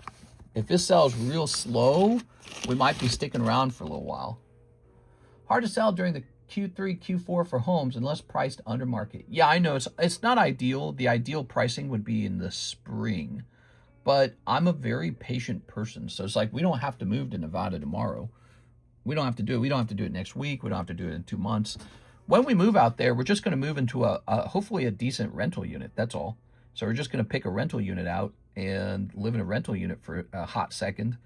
If it sells real slow, we might be sticking around for a little while. Hard to sell during the Q3, Q4 for homes unless priced under market. Yeah, I know it's not ideal. The ideal pricing would be in the spring. But I'm a very patient person. So it's like we don't have to move to Nevada tomorrow. We don't have to do it. We don't have to do it next week. We don't have to do it in 2 months. When we move out there, we're just going to move into hopefully a decent rental unit. That's all. So we're just going to pick a rental unit out and live in a rental unit for a hot second.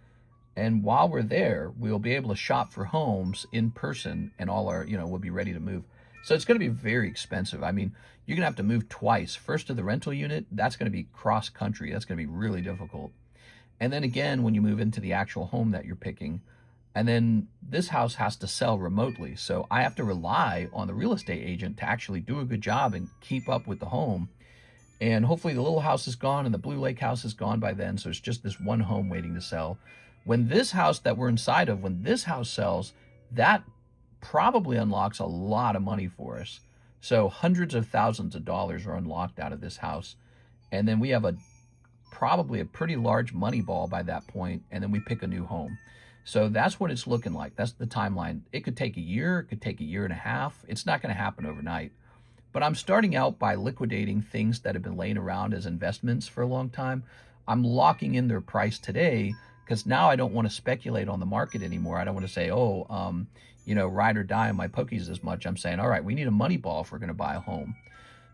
And while we're there, we'll be able to shop for homes in person and all our, we'll be ready to move. So it's going to be very expensive. I mean, you're going to have to move twice. First to the rental unit, that's going to be cross country. That's going to be really difficult. And then again, when you move into the actual home that you're picking, and then this house has to sell remotely. So I have to rely on the real estate agent to actually do a good job and keep up with the home. And hopefully the little house is gone and the Blue Lake house is gone by then. So it's just this one home waiting to sell. When this house that we're inside of, when this house sells, that probably unlocks a lot of money for us. So hundreds of thousands of dollars are unlocked out of this house. And then we have probably a pretty large money ball by that point. And then we pick a new home. So that's what it's looking like. That's the timeline. It could take a year. It could take a year and a half. It's not going to happen overnight. But I'm starting out by liquidating things that have been laying around as investments for a long time. I'm locking in their price today because now I don't want to speculate on the market anymore. I don't want to say, ride or die on my pokies as much. I'm saying, all right, we need a money ball if we're going to buy a home.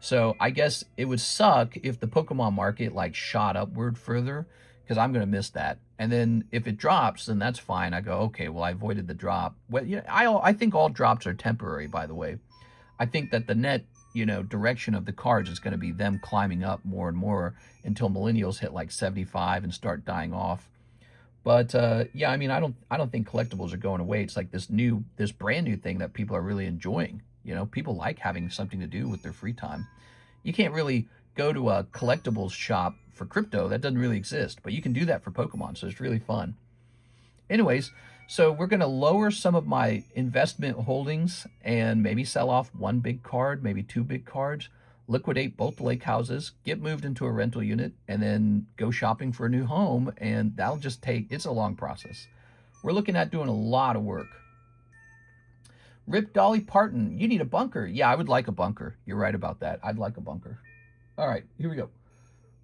So I guess it would suck if the Pokemon market like shot upward further because I'm going to miss that. And then if it drops, then that's fine. I go, okay, well, I avoided the drop. Well, you know, I think all drops are temporary, by the way. I think that the net, you know, direction of the cards is going to be them climbing up more and more until millennials hit like 75 and start dying off. But yeah, I mean, I don't think collectibles are going away. It's like this brand new thing that people are really enjoying. You know, people like having something to do with their free time. You can't really go to a collectibles shop for crypto. That doesn't really exist, but you can do that for Pokemon, so it's really fun. Anyways, so we're going to lower some of my investment holdings and maybe sell off one big card, maybe two big cards, liquidate both lake houses, get moved into a rental unit, and then go shopping for a new home. And that'll just take, it's a long process. We're looking at doing a lot of work. Rip Dolly Parton, you need a bunker. Yeah, I would like a bunker. You're right about that. I'd like a bunker. All right, here we go.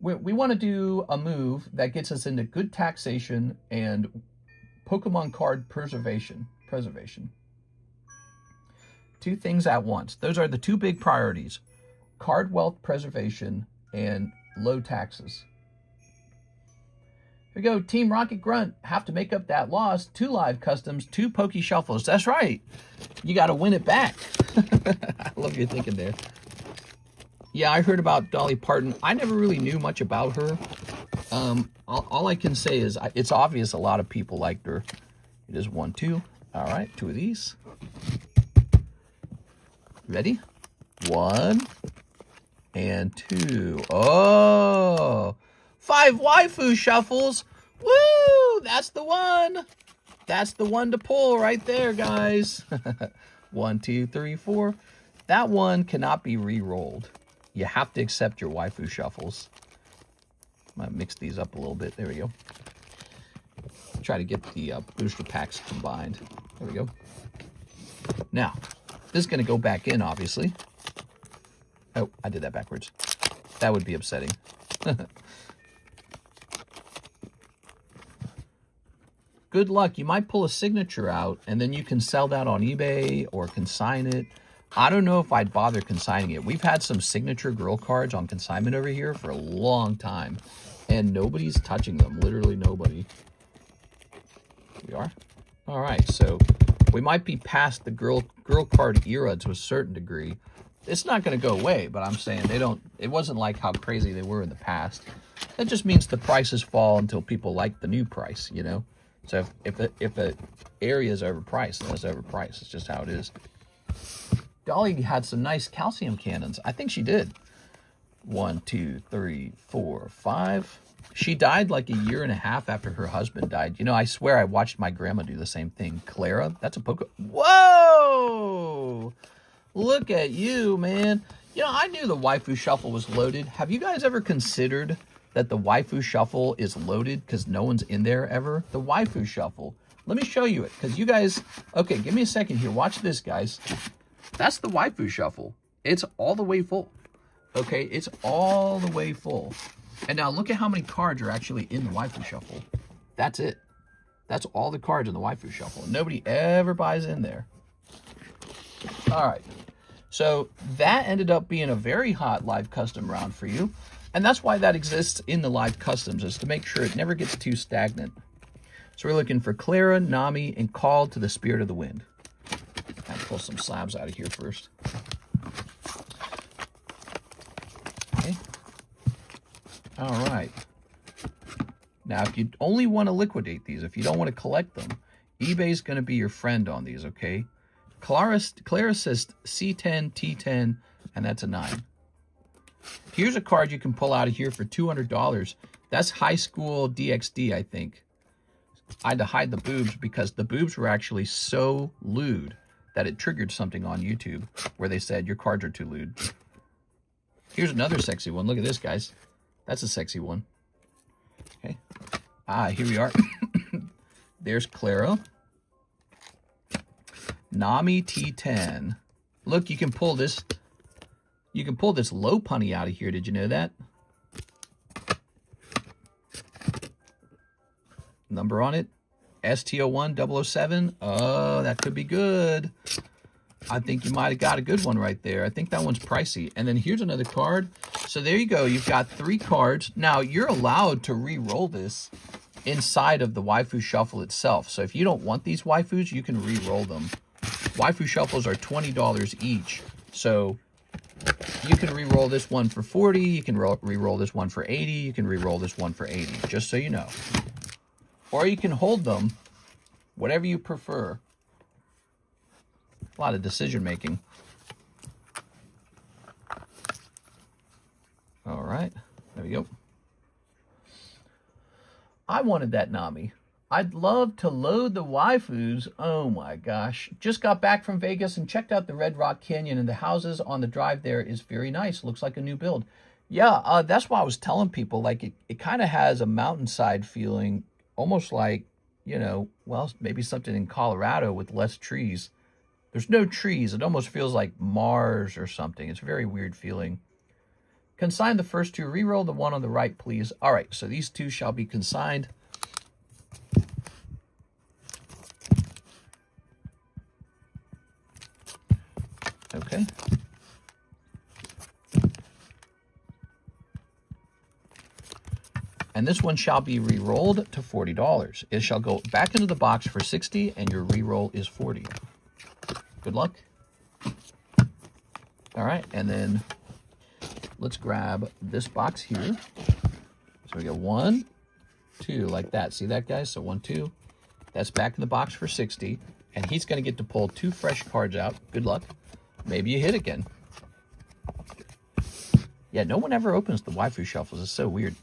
We want to do a move that gets us into good taxation and Pokemon card preservation. Two things at once. Those are the two big priorities. Card wealth preservation and low taxes. Here we go. Team Rocket Grunt have to make up that loss. 2 live customs, 2 Poke Shuffles. That's right. You got to win it back. I love your thinking there. Yeah, I heard about Dolly Parton. I never really knew much about her. All I can say is it's obvious a lot of people liked her. It is 1, 2. All right, 2 of these. Ready? 1 and 2. Oh, 5 Waifu Shuffles. Woo! That's the one. That's the one to pull right there, guys. 1, 2, 3, 4. That one cannot be re-rolled. You have to accept your Waifu Shuffles. I'm going to mix these up a little bit. There we go. Try to get the booster packs combined. There we go. Now, this is going to go back in, obviously. Oh, I did that backwards. That would be upsetting. Good luck. You might pull a signature out, and then you can sell that on eBay or consign it. I don't know if I'd bother consigning it. We've had some signature girl cards on consignment over here for a long time, and nobody's touching them. Literally nobody. Here we are. All right, so we might be past the girl card era to a certain degree. It's not going to go away, but I'm saying it wasn't like how crazy they were in the past. That just means the prices fall until people like the new price, you know? So if the area is overpriced, then it's overpriced. It's just how it is. Dolly had some nice calcium cannons. I think she did. 1, 2, 3, 4, 5. She died like a year and a half after her husband died. You know, I swear I watched my grandma do the same thing. Clara, that's a Poke. Whoa! Look at you, man. You know, I knew the Waifu Shuffle was loaded. Have you guys ever considered that the Waifu Shuffle is loaded because no one's in there ever? The Waifu Shuffle. Let me show you it, because you guys... Okay, give me a second here. Watch this, guys. That's the Waifu Shuffle. It's all the way full. Okay, it's all the way full. And now look at how many cards are actually in the Waifu Shuffle. That's it. That's all the cards in the Waifu Shuffle. Nobody ever buys in there. All right. So that ended up being a very hot live custom round for you. And that's why that exists in the live customs, is to make sure it never gets too stagnant. So we're looking for Clara, Nami, and Call to the Spirit of the Wind. I'll pull some slabs out of here first. Okay. All right. Now, if you only want to liquidate these, if you don't want to collect them, eBay's going to be your friend on these, okay? Clara says C10, T10, and that's a 9. Here's a card you can pull out of here for $200. That's high school DXD, I think. I had to hide the boobs because the boobs were actually so lewd that it triggered something on YouTube where they said your cards are too lewd. Here's another sexy one. Look at this, guys. That's a sexy one. Okay. Here we are. There's Clara. Nami T10. Look, you can pull this. You can pull this low punny out of here. Did you know that? Number on it. ST01 007. Oh, that could be good. I think you might have got a good one right there. I think that one's pricey. And then here's another card. So there you go. You've got 3 cards. Now, you're allowed to re-roll this inside of the Waifu Shuffle itself. So if you don't want these waifus, you can re-roll them. Waifu Shuffles are $20 each. So you can re-roll this one for 40. You can re-roll this one for 80. You can re-roll this one for 80, just so you know. Or you can hold them, whatever you prefer. A lot of decision making. All right, there we go. I wanted that Nami. I'd love to load the waifus. Oh my gosh. Just got back from Vegas and checked out the Red Rock Canyon, and the houses on the drive there is very nice. Looks like a new build. Yeah, that's why I was telling people, like, it kind of has a mountainside feeling, almost like, you know, well, maybe something in Colorado with less trees. There's no trees. It almost feels like Mars or something. It's a very weird feeling. Consign the first 2. Reroll the one on the right, please. All right, so these 2 shall be consigned. Okay. And this one shall be re-rolled to $40. It shall go back into the box for $60, and your re-roll is $40. Good luck. All right, and then let's grab this box here. So we got 1, 2, like that. See that, guys? So 1, 2. That's back in the box for $60, and he's going to get to pull 2 fresh cards out. Good luck. Maybe you hit again. Yeah, no one ever opens the Waifu Shuffles. It's so weird.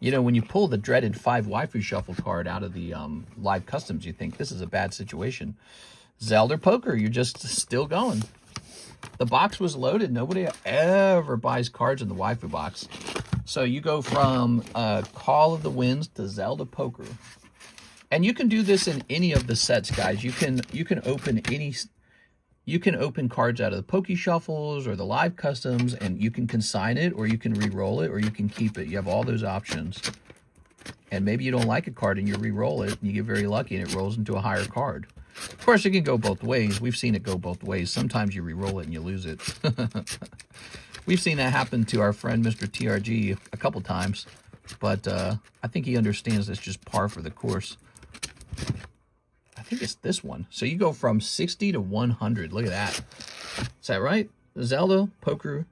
You know, when you pull the dreaded 5 Waifu Shuffle card out of the live customs, you think this is a bad situation. ZELLE or Poker, you're just still going. The box was loaded. Nobody ever buys cards in the Waifu box. So you go from Call of the Winds to ZELLE to Poker. And you can do this in any of the sets, guys. You can open any... You can open cards out of the Poke Shuffles or the live customs, and you can consign it, or you can re-roll it, or you can keep it. You have all those options. And maybe you don't like a card and you re-roll it, and you get very lucky and it rolls into a higher card. Of course, it can go both ways. We've seen it go both ways. Sometimes you re-roll it and you lose it. We've seen that happen to our friend Mr. TRG a couple times, but I think he understands that's just par for the course. I think it's this one. So you go from 60 to 100. Look at that. Is that right? ZELLE, Poker,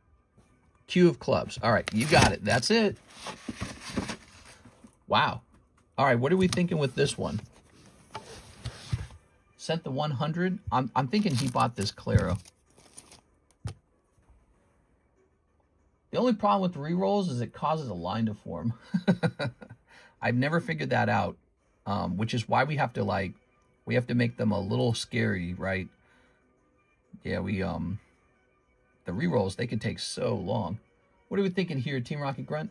Q of Clubs. All right, you got it. That's it. Wow. All right, what are we thinking with this one? Sent the 100. I'm thinking he bought this Clara. The only problem with re-rolls is it causes a line to form. I've never figured that out, which is why we have to make them a little scary, right? Yeah, the re-rolls, they can take so long. What are we thinking here, Team Rocket Grunt?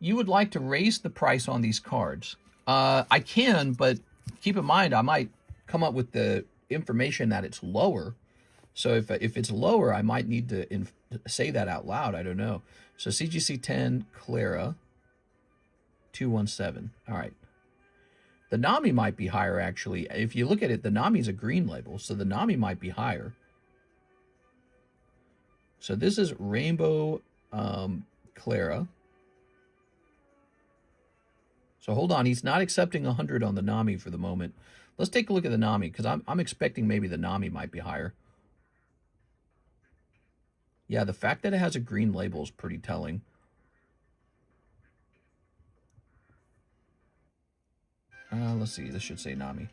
You would like to raise the price on these cards. I can, but keep in mind, I might come up with the information that it's lower. So if it's lower, I might need to say that out loud. I don't know. So CGC 10, Clara, 217. All right. The Nami might be higher, actually. If you look at it, the Nami's a green label, so the Nami might be higher. So this is Rainbow Clara. So hold on, he's not accepting 100 on the Nami for the moment. Let's take a look at the Nami, because I'm expecting maybe the Nami might be higher. Yeah, the fact that it has a green label is pretty telling. Let's see. This should say Nami.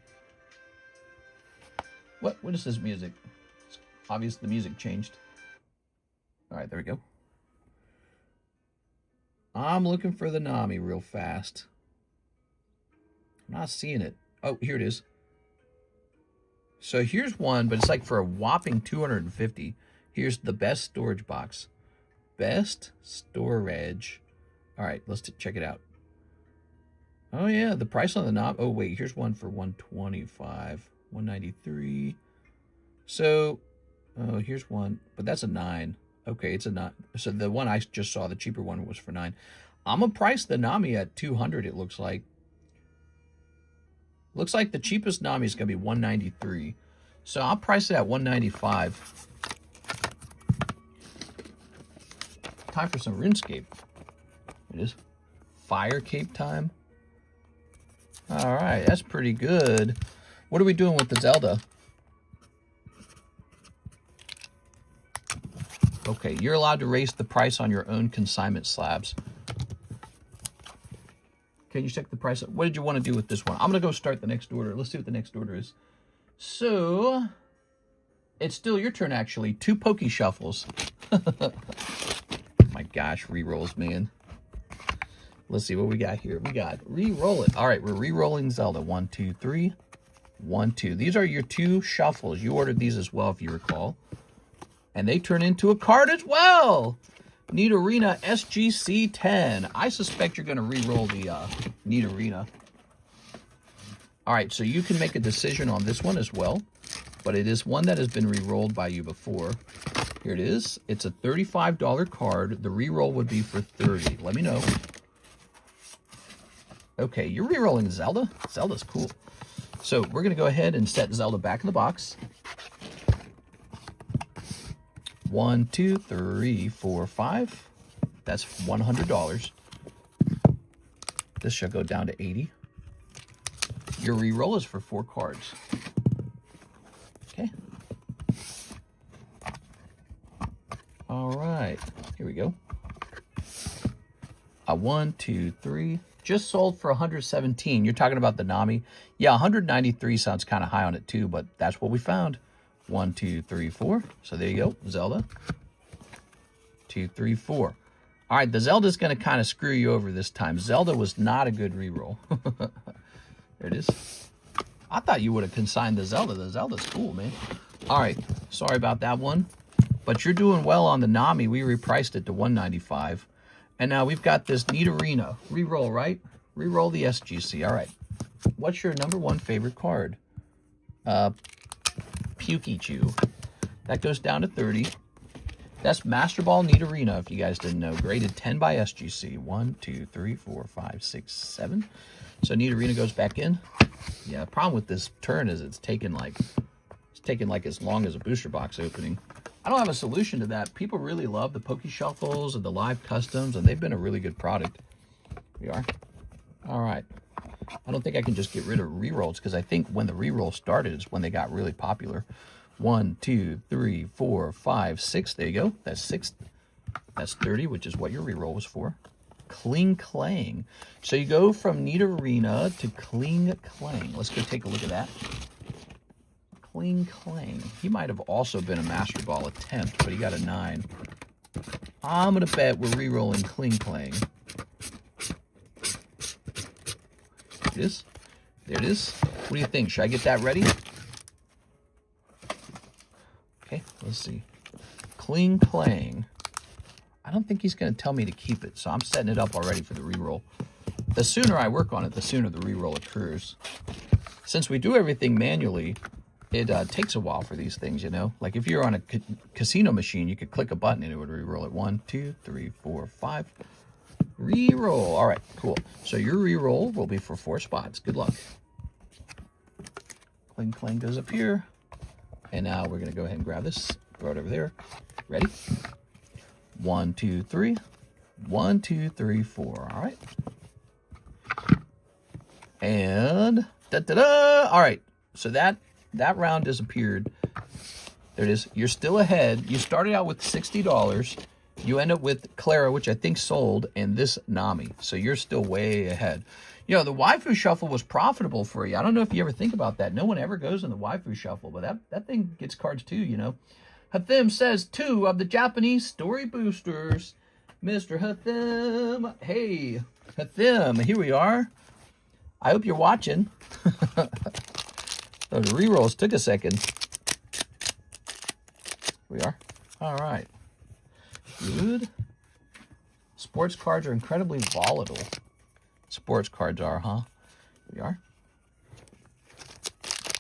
What is this music? It's obvious the music changed. All right, there we go. I'm looking for the Nami real fast. I'm not seeing it. Oh, here it is. So here's one, but it's like for a whopping 250. Here's the best storage box. Best storage. All right, let's check it out. Oh, yeah, the price on the knob. Oh, wait, here's one for 125, 193. So, oh, here's one, but that's a 9. Okay, it's a 9. So the one I just saw, the cheaper one, was for 9. I'm going to price the Nami at 200, it looks like. Looks like the cheapest Nami is going to be 193. So I'll price it at 195. time for some RuneScape. It is Fire Cape time. All right, that's pretty good. What are we doing with the Zelda? Okay, you're allowed to raise the price on your own consignment slabs. Can you check the price? What did you want to do with this one? I'm going to go start the next order. Let's see what the next order is. So, it's still your turn, actually. 2 Poke Shuffles. My gosh, re-rolls, man. Let's see what we got here. We got re-roll it. All right, we're re-rolling Zelda. 1, 2, 3. 1, 2. These are your 2 shuffles. You ordered these as well, if you recall. And they turn into a card as well. Nidorina SGC 10. I suspect you're going to re-roll the Nidorina. All right, so you can make a decision on this one as well. But it is one that has been re-rolled by you before. Here it is. It's a $35 card. The re-roll would be for $30. Let me know. Okay, you're re-rolling Zelda? Zelda's cool. So we're going to go ahead and set Zelda back in the box. 1, 2, 3, 4, 5. That's $100. This should go down to 80. Your re-roll is for 4 cards. Okay. All right. Here we go. 1, 2, 3. Just sold for 117. You're talking about the Nami. Yeah, 193 sounds kind of high on it too, but that's what we found. 1, 2, 3, 4. So there you go, Zelda. 2, 3, 4. All right, the Zelda's going to kind of screw you over this time. Zelda was not a good reroll. There it is. I thought you would have consigned the Zelda. The Zelda's cool, man. All right, sorry about that one. But you're doing well on the Nami. We repriced it to 195. And now we've got this Nidorina. Reroll, right? Reroll the SGC. All right. What's your #1 favorite card? Pukichu. That goes down to 30. That's Master Ball Nidorina, if you guys didn't know. Graded 10 by SGC. 1, 2, 3, 4, 5, 6, 7. So Nidorina goes back in. Yeah, the problem with this turn is it's taken like as long as a booster box opening. I don't have a solution to that. People really love the Poke Shuffles and the live customs, and they've been a really good product. Here we are. All right. I don't think I can just get rid of rerolls, because I think when the reroll started is when they got really popular. 1, 2, 3, 4, 5, 6. There you go. That's 6. That's 30, which is what your reroll was for. Kling Clang. So you go from Nidorina to Kling Clang. Let's go take a look at that. Kling Clang. He might have also been a Master Ball attempt, but he got a 9. I'm going to bet we're re-rolling Kling Clang. There it is. There it is. What do you think? Should I get that ready? Okay, let's see. Kling Clang. I don't think he's going to tell me to keep it, so I'm setting it up already for the re-roll. The sooner I work on it, the sooner the re-roll occurs. Since we do everything manually, it takes a while for these things, you know. Like if you're on a casino machine, you could click a button and it would re-roll it. 1, 2, 3, 4, 5. Re-roll. All right, cool. So your re-roll will be for 4 spots. Good luck. Kling Clang goes up here. And now we're going to go ahead and grab this. Throw it over there. Ready? 1, 2, 3. 1, 2, 3, 4. All right. And da-da-da. All right. So that round disappeared. There it is. You're still ahead. You started out with $60. You end up with Clara, which I think sold, and this Nami. So you're still way ahead. You know, the Waifu Shuffle was profitable for you. I don't know if you ever think about that. No one ever goes in the Waifu Shuffle, but that thing gets cards too, you know. Hathim says 2 of the Japanese story boosters. Mr. Hathim. Hey, Hathim, here we are. I hope you're watching. Those re-rolls took a second. Here we are. All right. Good. Sports cards are incredibly volatile. Sports cards are, huh? Here we are.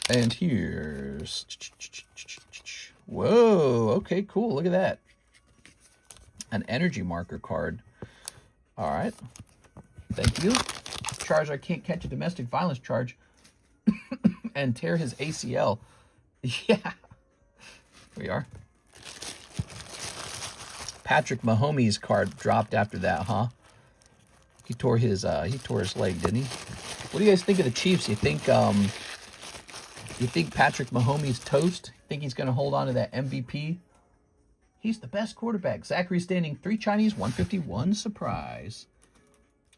And here's... Whoa, okay, cool. Look at that. An energy marker card. All right. Thank you. Charizard can't catch a domestic violence charge and tear his ACL. Yeah. Here we are. Patrick Mahomes card dropped after that, huh? He tore his leg, didn't he? What do you guys think of the Chiefs? You think Patrick Mahomes toast? Think he's going to hold on to that MVP? He's the best quarterback. Zachary Standing, 3 Chinese, 151 surprise.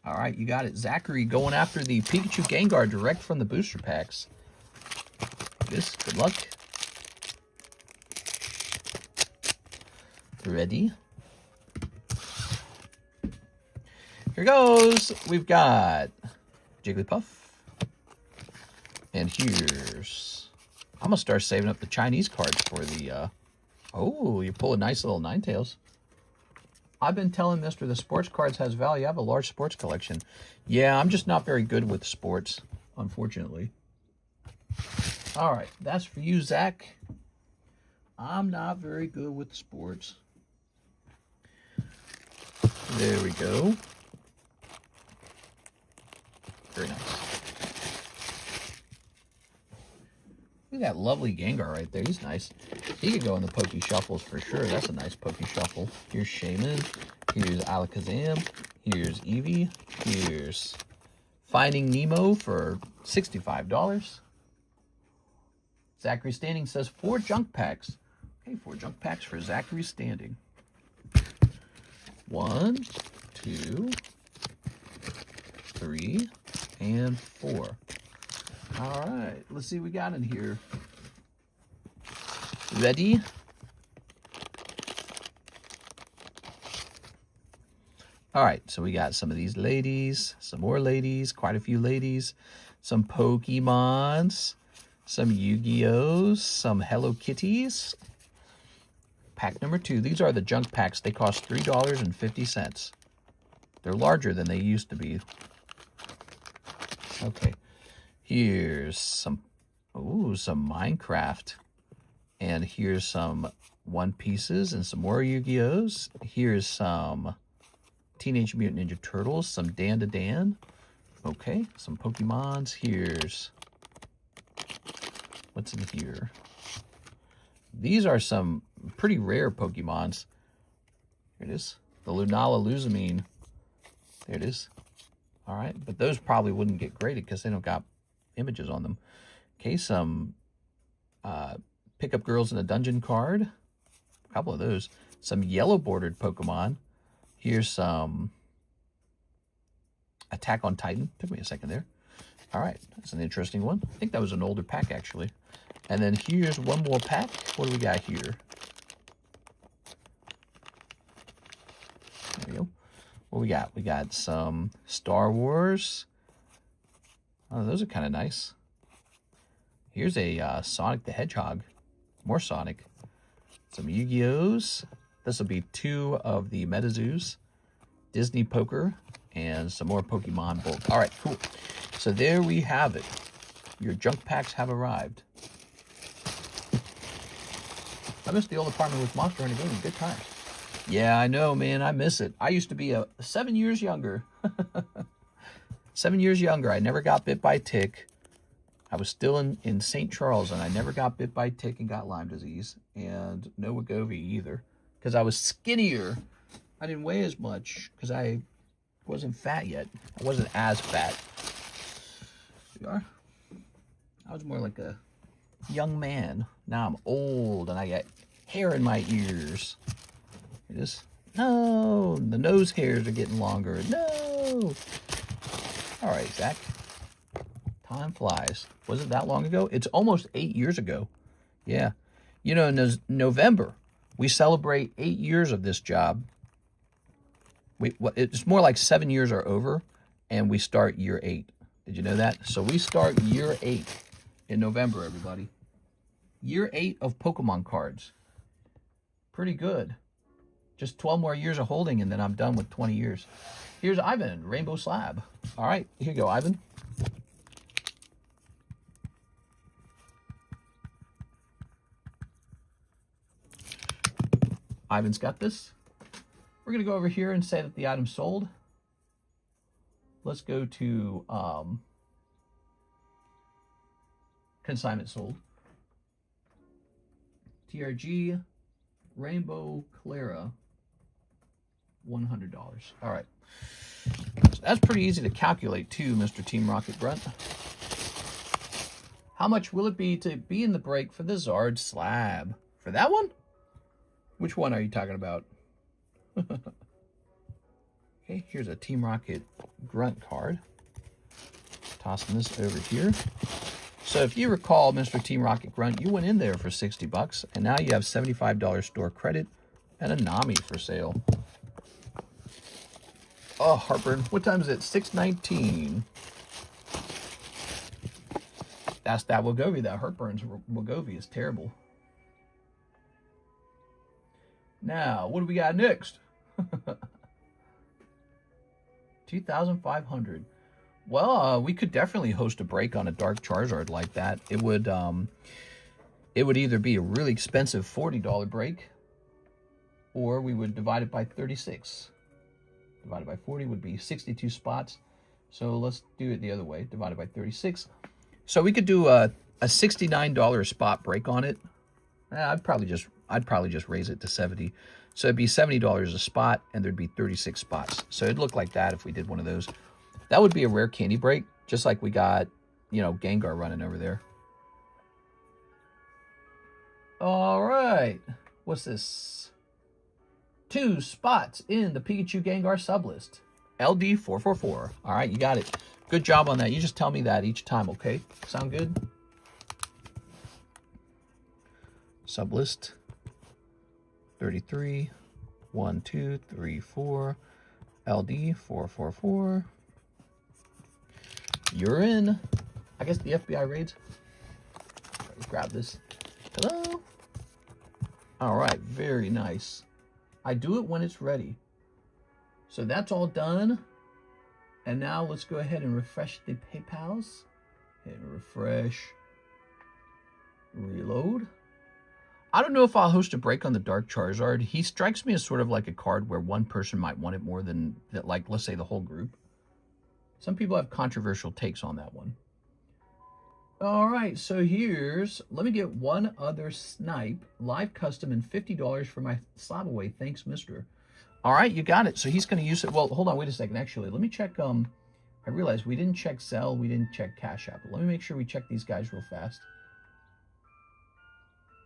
All right, you got it. Zachary going after the Pikachu Gengar direct from the booster packs. Good luck. Ready? Here goes. We've got Jigglypuff. And here's... I'm going to start saving up the Chinese cards for the... Oh, you pull a nice little Ninetales. I've been telling Mr. The sports cards has value. I have a large sports collection. Yeah, I'm just not very good with sports, unfortunately. All right, that's for you, Zach. I'm not very good with sports. There we go. Very nice. Look at that lovely Gengar right there. He's nice. He could go in the Poke Shuffles for sure. That's a nice Poke Shuffle. Here's Shaman. Here's Alakazam. Here's Eevee. Here's Finding Nemo for $65. Zachary Standing says 4 junk packs. Okay, 4 junk packs for Zachary Standing. 1, 2, 3, and 4. All right, let's see what we got in here. Ready? All right, so we got some of these ladies, some more ladies, quite a few ladies, some Pokemons, some Yu-Gi-Ohs, some Hello Kitties. Pack number 2. These are the junk packs. They cost $3.50. They're larger than they used to be. Okay. Here's some Minecraft. And here's some One Pieces and some more Yu-Gi-Ohs. Here's some Teenage Mutant Ninja Turtles, some Dan to Dan. Okay, some Pokemons. Here's... what's in here? These are some pretty rare Pokemons. Here it is. The Lunala Luzamine. There it is. All right, but those probably wouldn't get graded because they don't got images on them. Okay, some Pickup Girls in a Dungeon card. A couple of those. Some yellow bordered Pokemon. Here's some Attack on Titan. Took me a second there. All right, that's an interesting one. I think that was an older pack, actually. And then here's one more pack. What do we got here? There we go. What we got? We got some Star Wars. Oh, those are kind of nice. Here's a Sonic the Hedgehog. More Sonic. Some Yu-Gi-Ohs. This will be 2 of the Metazoos. Disney Poker. And some more Pokemon bulk. All right, cool. So there we have it. Your junk packs have arrived. I miss the old apartment with Monster Hunter Gaming. Good times. Yeah, I know, man. I miss it. I used to be 7 years younger. 7 years younger. I never got bit by tick. I was still in St. Charles, and I never got bit by tick and got Lyme disease. And no Wegovy either. Because I was skinnier. I didn't weigh as much because I wasn't fat yet. I wasn't as fat. You are? I was more like a young man. Now I'm old, and I got hair in my ears. It is. No, the nose hairs are getting longer. No. All right, Zach. Time flies. Was it that long ago? It's almost 8 years ago. Yeah. You know, in November, we celebrate 8 years of this job. It's more like 7 years are over, and we start year 8. Did you know that? So we start year 8 in November, everybody. Year 8 of Pokemon cards. Pretty good. Just 12 more years of holding, and then I'm done with 20 years. Here's Ivan, Rainbow Slab. All right, here you go, Ivan. Ivan's got this. We're going to go over here and say that the item sold. Let's go to consignment sold. TRG Rainbow Clara. $100. All right. So that's pretty easy to calculate too, Mr. Team Rocket Grunt. How much will it be to be in the break for the Zard slab? For that one? Which one are you talking about? Okay, here's a Team Rocket Grunt card. Tossing this over here. So if you recall, Mr. Team Rocket Grunt, you went in there for 60 bucks, and now you have $75 store credit and a Nami for sale. Oh, heartburn. What time is it? 6:19. That's that Wagovi. That heartburn's Wagovi is terrible. Now, what do we got next? 2,500. Well, we could definitely host a break on a Dark Charizard like that. It would either be a really expensive $40 break, or we would divide it by 36. Divided by 40 would be 62 spots. So let's do it the other way. Divided by 36. So we could do a $69 spot break on it. I'd probably just raise it to 70. So it'd be $70 a spot, and there'd be 36 spots. So it'd look like that if we did one of those. That would be a rare candy break, just like we got, you know, Gengar running over there. All right. What's this? 2 spots in the Pikachu Gengar sublist. LD444. All right, you got it. Good job on that. You just tell me that each time, okay? Sound good? Sublist. 33. 1, 2, 3, 4. LD444. You're in. I guess the FBI raids. Let's grab this. Hello. All right, very nice. I do it when it's ready. So that's all done. And now let's go ahead and refresh the PayPals. And refresh. Reload. I don't know if I'll host a break on the Dark Charizard. He strikes me as sort of like a card where one person might want it more than, like, let's say the whole group. Some people have controversial takes on that one. All right, so let me get one other snipe, live custom, and $50 for my slab away. Thanks, mister. All right, you got it. So he's going to use it. Well, hold on, wait a second. Actually, let me check. I realized we didn't check ZELLE. We didn't check CASHAPP. Let me make sure we check these guys real fast.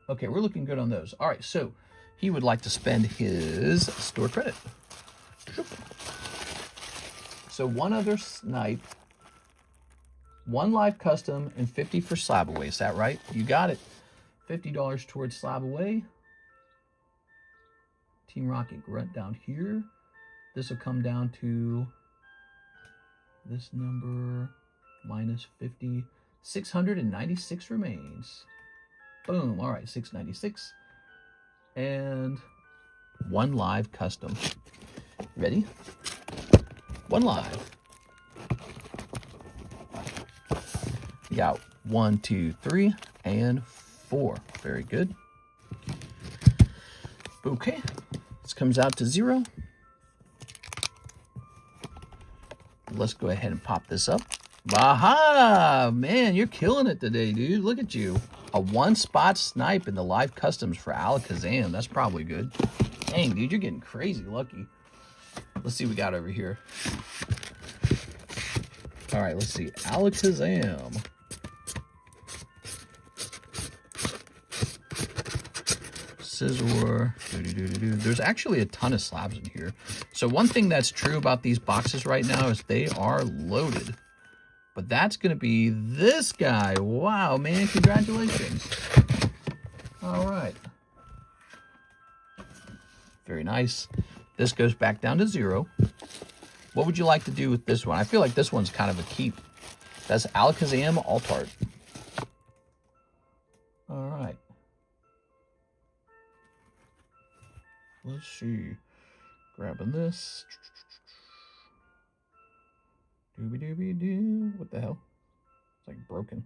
Okay, we're looking good on those. All right, so he would like to spend his store credit. So one other snipe, one live custom, and 50 for slab away. Is that right? You got it. $50 towards slab away. Team Rocket Grunt down here. This will come down to this number minus 50. 696 remains. Boom. All right, 696. And one live custom. Ready? One live. You got 1, 2, 3, and 4. Very good. Okay. This comes out to 0. Let's go ahead and pop this up. Aha! Man, you're killing it today, dude. Look at you. A 1-spot snipe in the live customs for Alakazam. That's probably good. Dang, dude, you're getting crazy lucky. Let's see what we got over here. All right, let's see. Alakazam. Scizor. There's actually a ton of slabs in here. So one thing that's true about these boxes right now is they are loaded. But that's going to be this guy. Wow, man. Congratulations. All right. Very nice. This goes back down to 0. What would you like to do with this one? I feel like this one's kind of a keep. That's Alakazam Altart. All right. Let's see. Grabbing this. Doobie-doobie-doo. What the hell? It's like broken.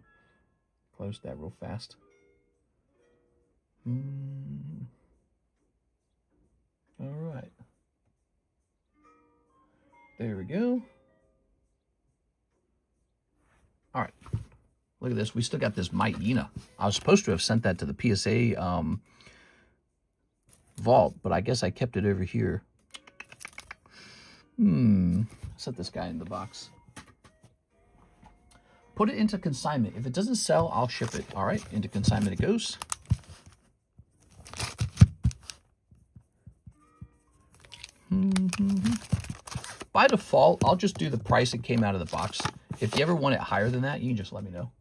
Close that real fast. All right. There we go. All right. Look at this. We still got this Myena. I was supposed to have sent that to the PSA vault, but I guess I kept it over here. Set this guy in the box. Put it into consignment. If it doesn't sell, I'll ship it. All right, into consignment it goes. By default, I'll just do the price it came out of the box. If you ever want it higher than that, you can just let me know.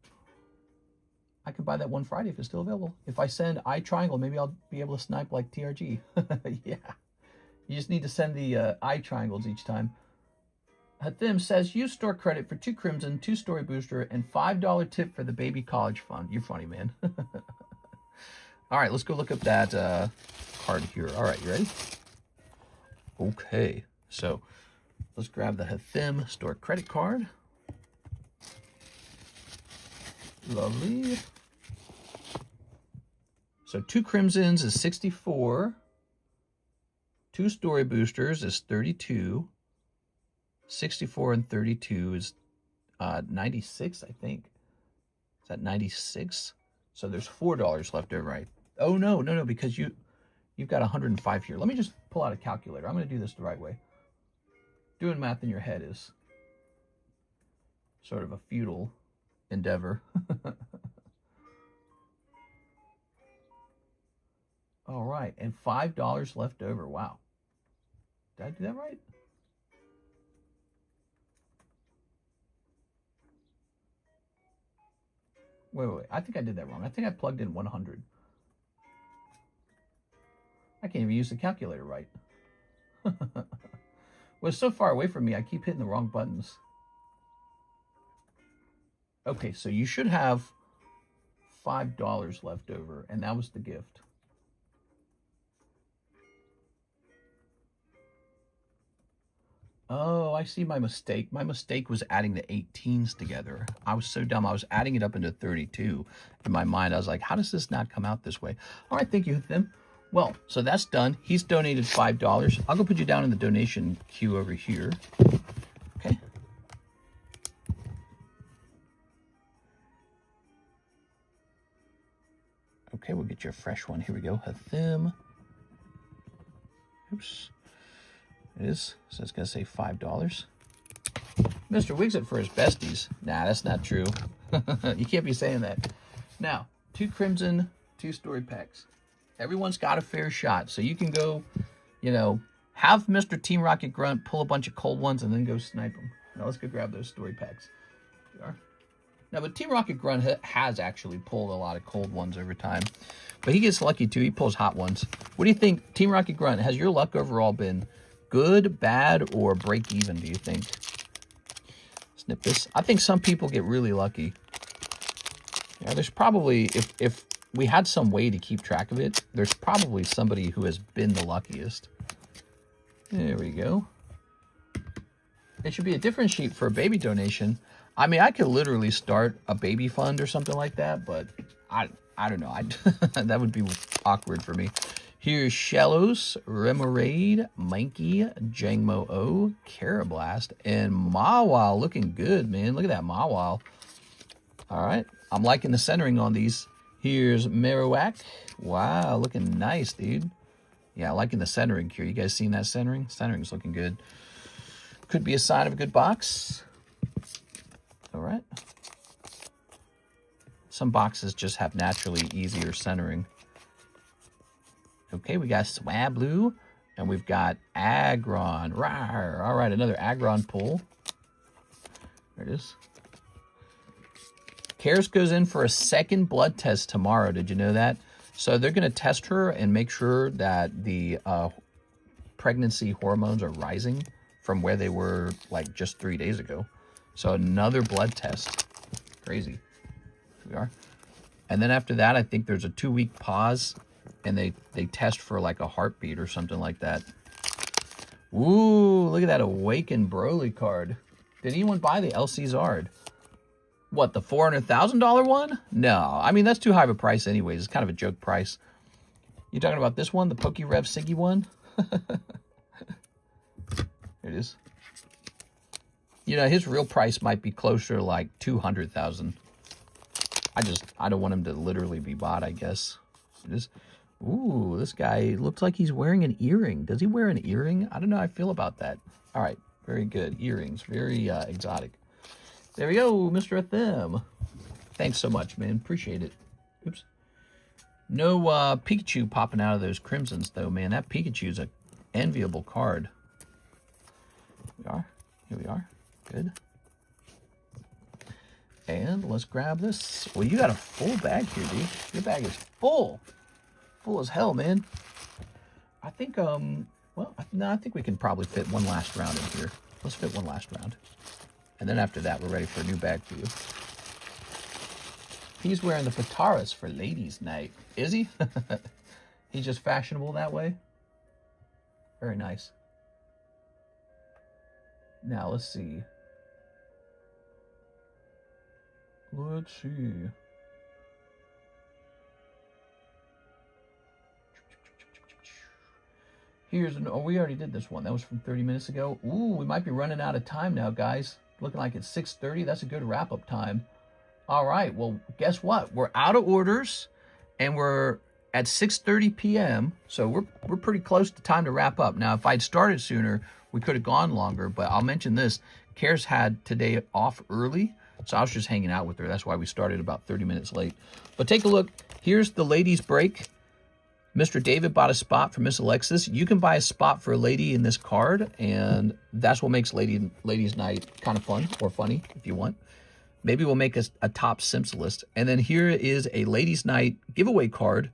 I can buy that one Friday if it's still available. If I send eye triangle, maybe I'll be able to snipe like TRG. Yeah. You just need to send the eye triangles each time. Hathim says, use store credit for 2 Crimson, 2 Story Booster, and $5 tip for the baby college fund. You're funny, man. All right, let's go look up that card here. All right, you ready? Okay, so let's grab the Hathim store credit card. Lovely. So 2 Crimsons is 64. 2 Story Boosters is 32. 64 and 32 is 96, I think. Is that 96? So there's $4 left over, right? Oh, no, because you've got 105 here. Let me just pull out a calculator. I'm going to do this the right way. Doing math in your head is sort of a futile endeavor. All right, and $5 left over. Wow. Did I do that right? Wait. I think I did that wrong. I think I plugged in 100. I can't even use the calculator right. Well, it's so far away from me, I keep hitting the wrong buttons. Okay, so you should have $5 left over, and that was the gift. Oh, I see my mistake. My mistake was adding the 18s together. I was so dumb. I was adding it up into 32. In my mind, I was like, how does this not come out this way? All right, thank you, Tim. Well, so that's done. He's donated $5. I'll go put you down in the donation queue over here. Okay. Okay, we'll get you a fresh one. Here we go. Hathim. Oops. It is. So it's going to say $5. Mr. Wigs it for his besties. Nah, that's not true. You can't be saying that. Now, 2 Crimson, 2 Story packs. Everyone's got a fair shot. So you can go, you know, have Mr. Team Rocket Grunt pull a bunch of cold ones and then go snipe them. Now let's go grab those story packs. Here we are. Now, but Team Rocket Grunt has actually pulled a lot of cold ones over time. But he gets lucky too. He pulls hot ones. What do you think, Team Rocket Grunt? Has your luck overall been good, bad, or break even, do you think? Snip this. I think some people get really lucky. Yeah, there's probably, if we had some way to keep track of it, there's probably somebody who has been the luckiest. There we go. It should be a different sheet for a baby donation. I mean, I could literally start a baby fund or something like that, but I don't know. That would be awkward for me. Here's Shellos, Remoraid, Mankey, Jangmo O, Carablast, and Mawile looking good, man. Look at that Mawile. All right. I'm liking the centering on these. Here's Marowak. Wow, looking nice, dude. Yeah, liking the centering here. You guys seen that centering? Centering's looking good. Could be a sign of a good box. All right. Some boxes just have naturally easier centering. Okay, we got Swablu, and we've got Aggron. Rawr. All right, another Aggron pull. There it is. Karis goes in for a second blood test tomorrow. Did you know that? So they're going to test her and make sure that the pregnancy hormones are rising from where they were like just 3 days ago. So another blood test. Crazy. Here we are. And then after that, I think there's a 2-week pause, and they test for like a heartbeat or something like that. Ooh, look at that Awakened Broly card. Did anyone buy the LC Zard? What, the $400,000 one? No, I mean, that's too high of a price anyways. It's kind of a joke price. You talking about this one, the PokeRev Siggy one? Here it is. You know, his real price might be closer to like 200,000. I don't want him to literally be bought, I guess. It is. Ooh, this guy looks like he's wearing an earring. Does he wear an earring? I don't know how I feel about that. All right, Very good. Earrings. Very exotic. There we go, Mr. Them. Thanks so much, man. Appreciate it. Oops. No Pikachu popping out of those crimsons, though, man. That Pikachu's an enviable card. Here we are. Here we are. Good. And let's grab this. Well, you got a full bag here, dude. Your bag is full. Full as hell, man. I think, well, no, I think we can probably fit one last round in here. Let's fit one last round. And then after that, we're ready for a new bag for you. He's wearing the Pataras for ladies' night. Is he? He's just fashionable that way? Very nice. Now, let's see. Let's see. Here's an, oh, we already did this one. That was from 30 minutes ago. Ooh, we might be running out of time now, guys. Looking like it's 6:30. That's a good wrap-up time. All right, well, guess what? We're out of orders, and we're at 6:30 p.m., so we're pretty close to time to wrap up. Now, if I'd started sooner, we could have gone longer, but I'll mention this. Cares had today off early, so I was just hanging out with her. That's why we started about 30 minutes late. But take a look. Here's the ladies' break. Mr. David bought a spot for Miss Alexis. You can buy a spot for a lady in this card, and that's what makes ladies' night kind of fun or funny if you want. Maybe we'll make a top Simps list. And then here is a ladies' night giveaway card.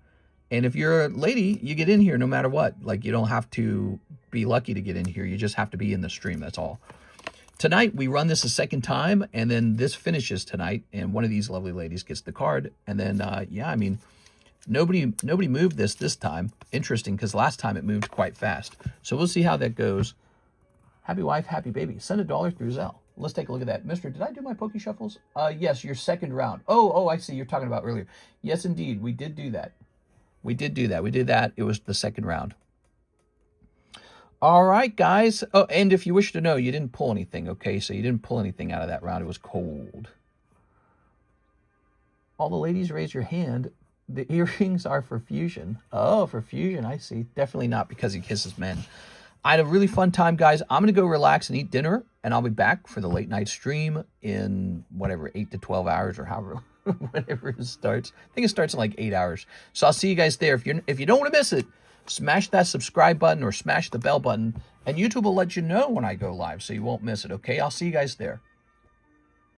And if you're a lady, you get in here no matter what. Like, you don't have to be lucky to get in here. You just have to be in the stream. That's all. Tonight, we run this a second time, and then this finishes tonight. And one of these lovely ladies gets the card. And then, yeah, I mean, nobody moved this time. Interesting, because last time it moved quite fast. So we'll see how that goes. Happy wife, happy baby. Send $1 through Zelle. Let's take a look at that. Mister, did I do my Poke Shuffles? Yes, your second round. Oh, I see. You're talking about earlier. Yes, indeed. We did do that. We did do that. We did that. It was the second round. All right, guys. Oh, and if you wish to know, you didn't pull anything, okay? So you didn't pull anything out of that round. It was cold. All the ladies, raise your hand. The earrings are for Fusion. Oh, for Fusion. I see. Definitely not because he kisses men. I had a really fun time, guys. I'm going to go relax and eat dinner, and I'll be back for the late night stream in whatever, 8 to 12 hours or however, whenever it starts. I think it starts in like 8 hours. So I'll see you guys there. If you don't want to miss it, smash that subscribe button or smash the bell button, and YouTube will let you know when I go live so you won't miss it, okay? I'll see you guys there.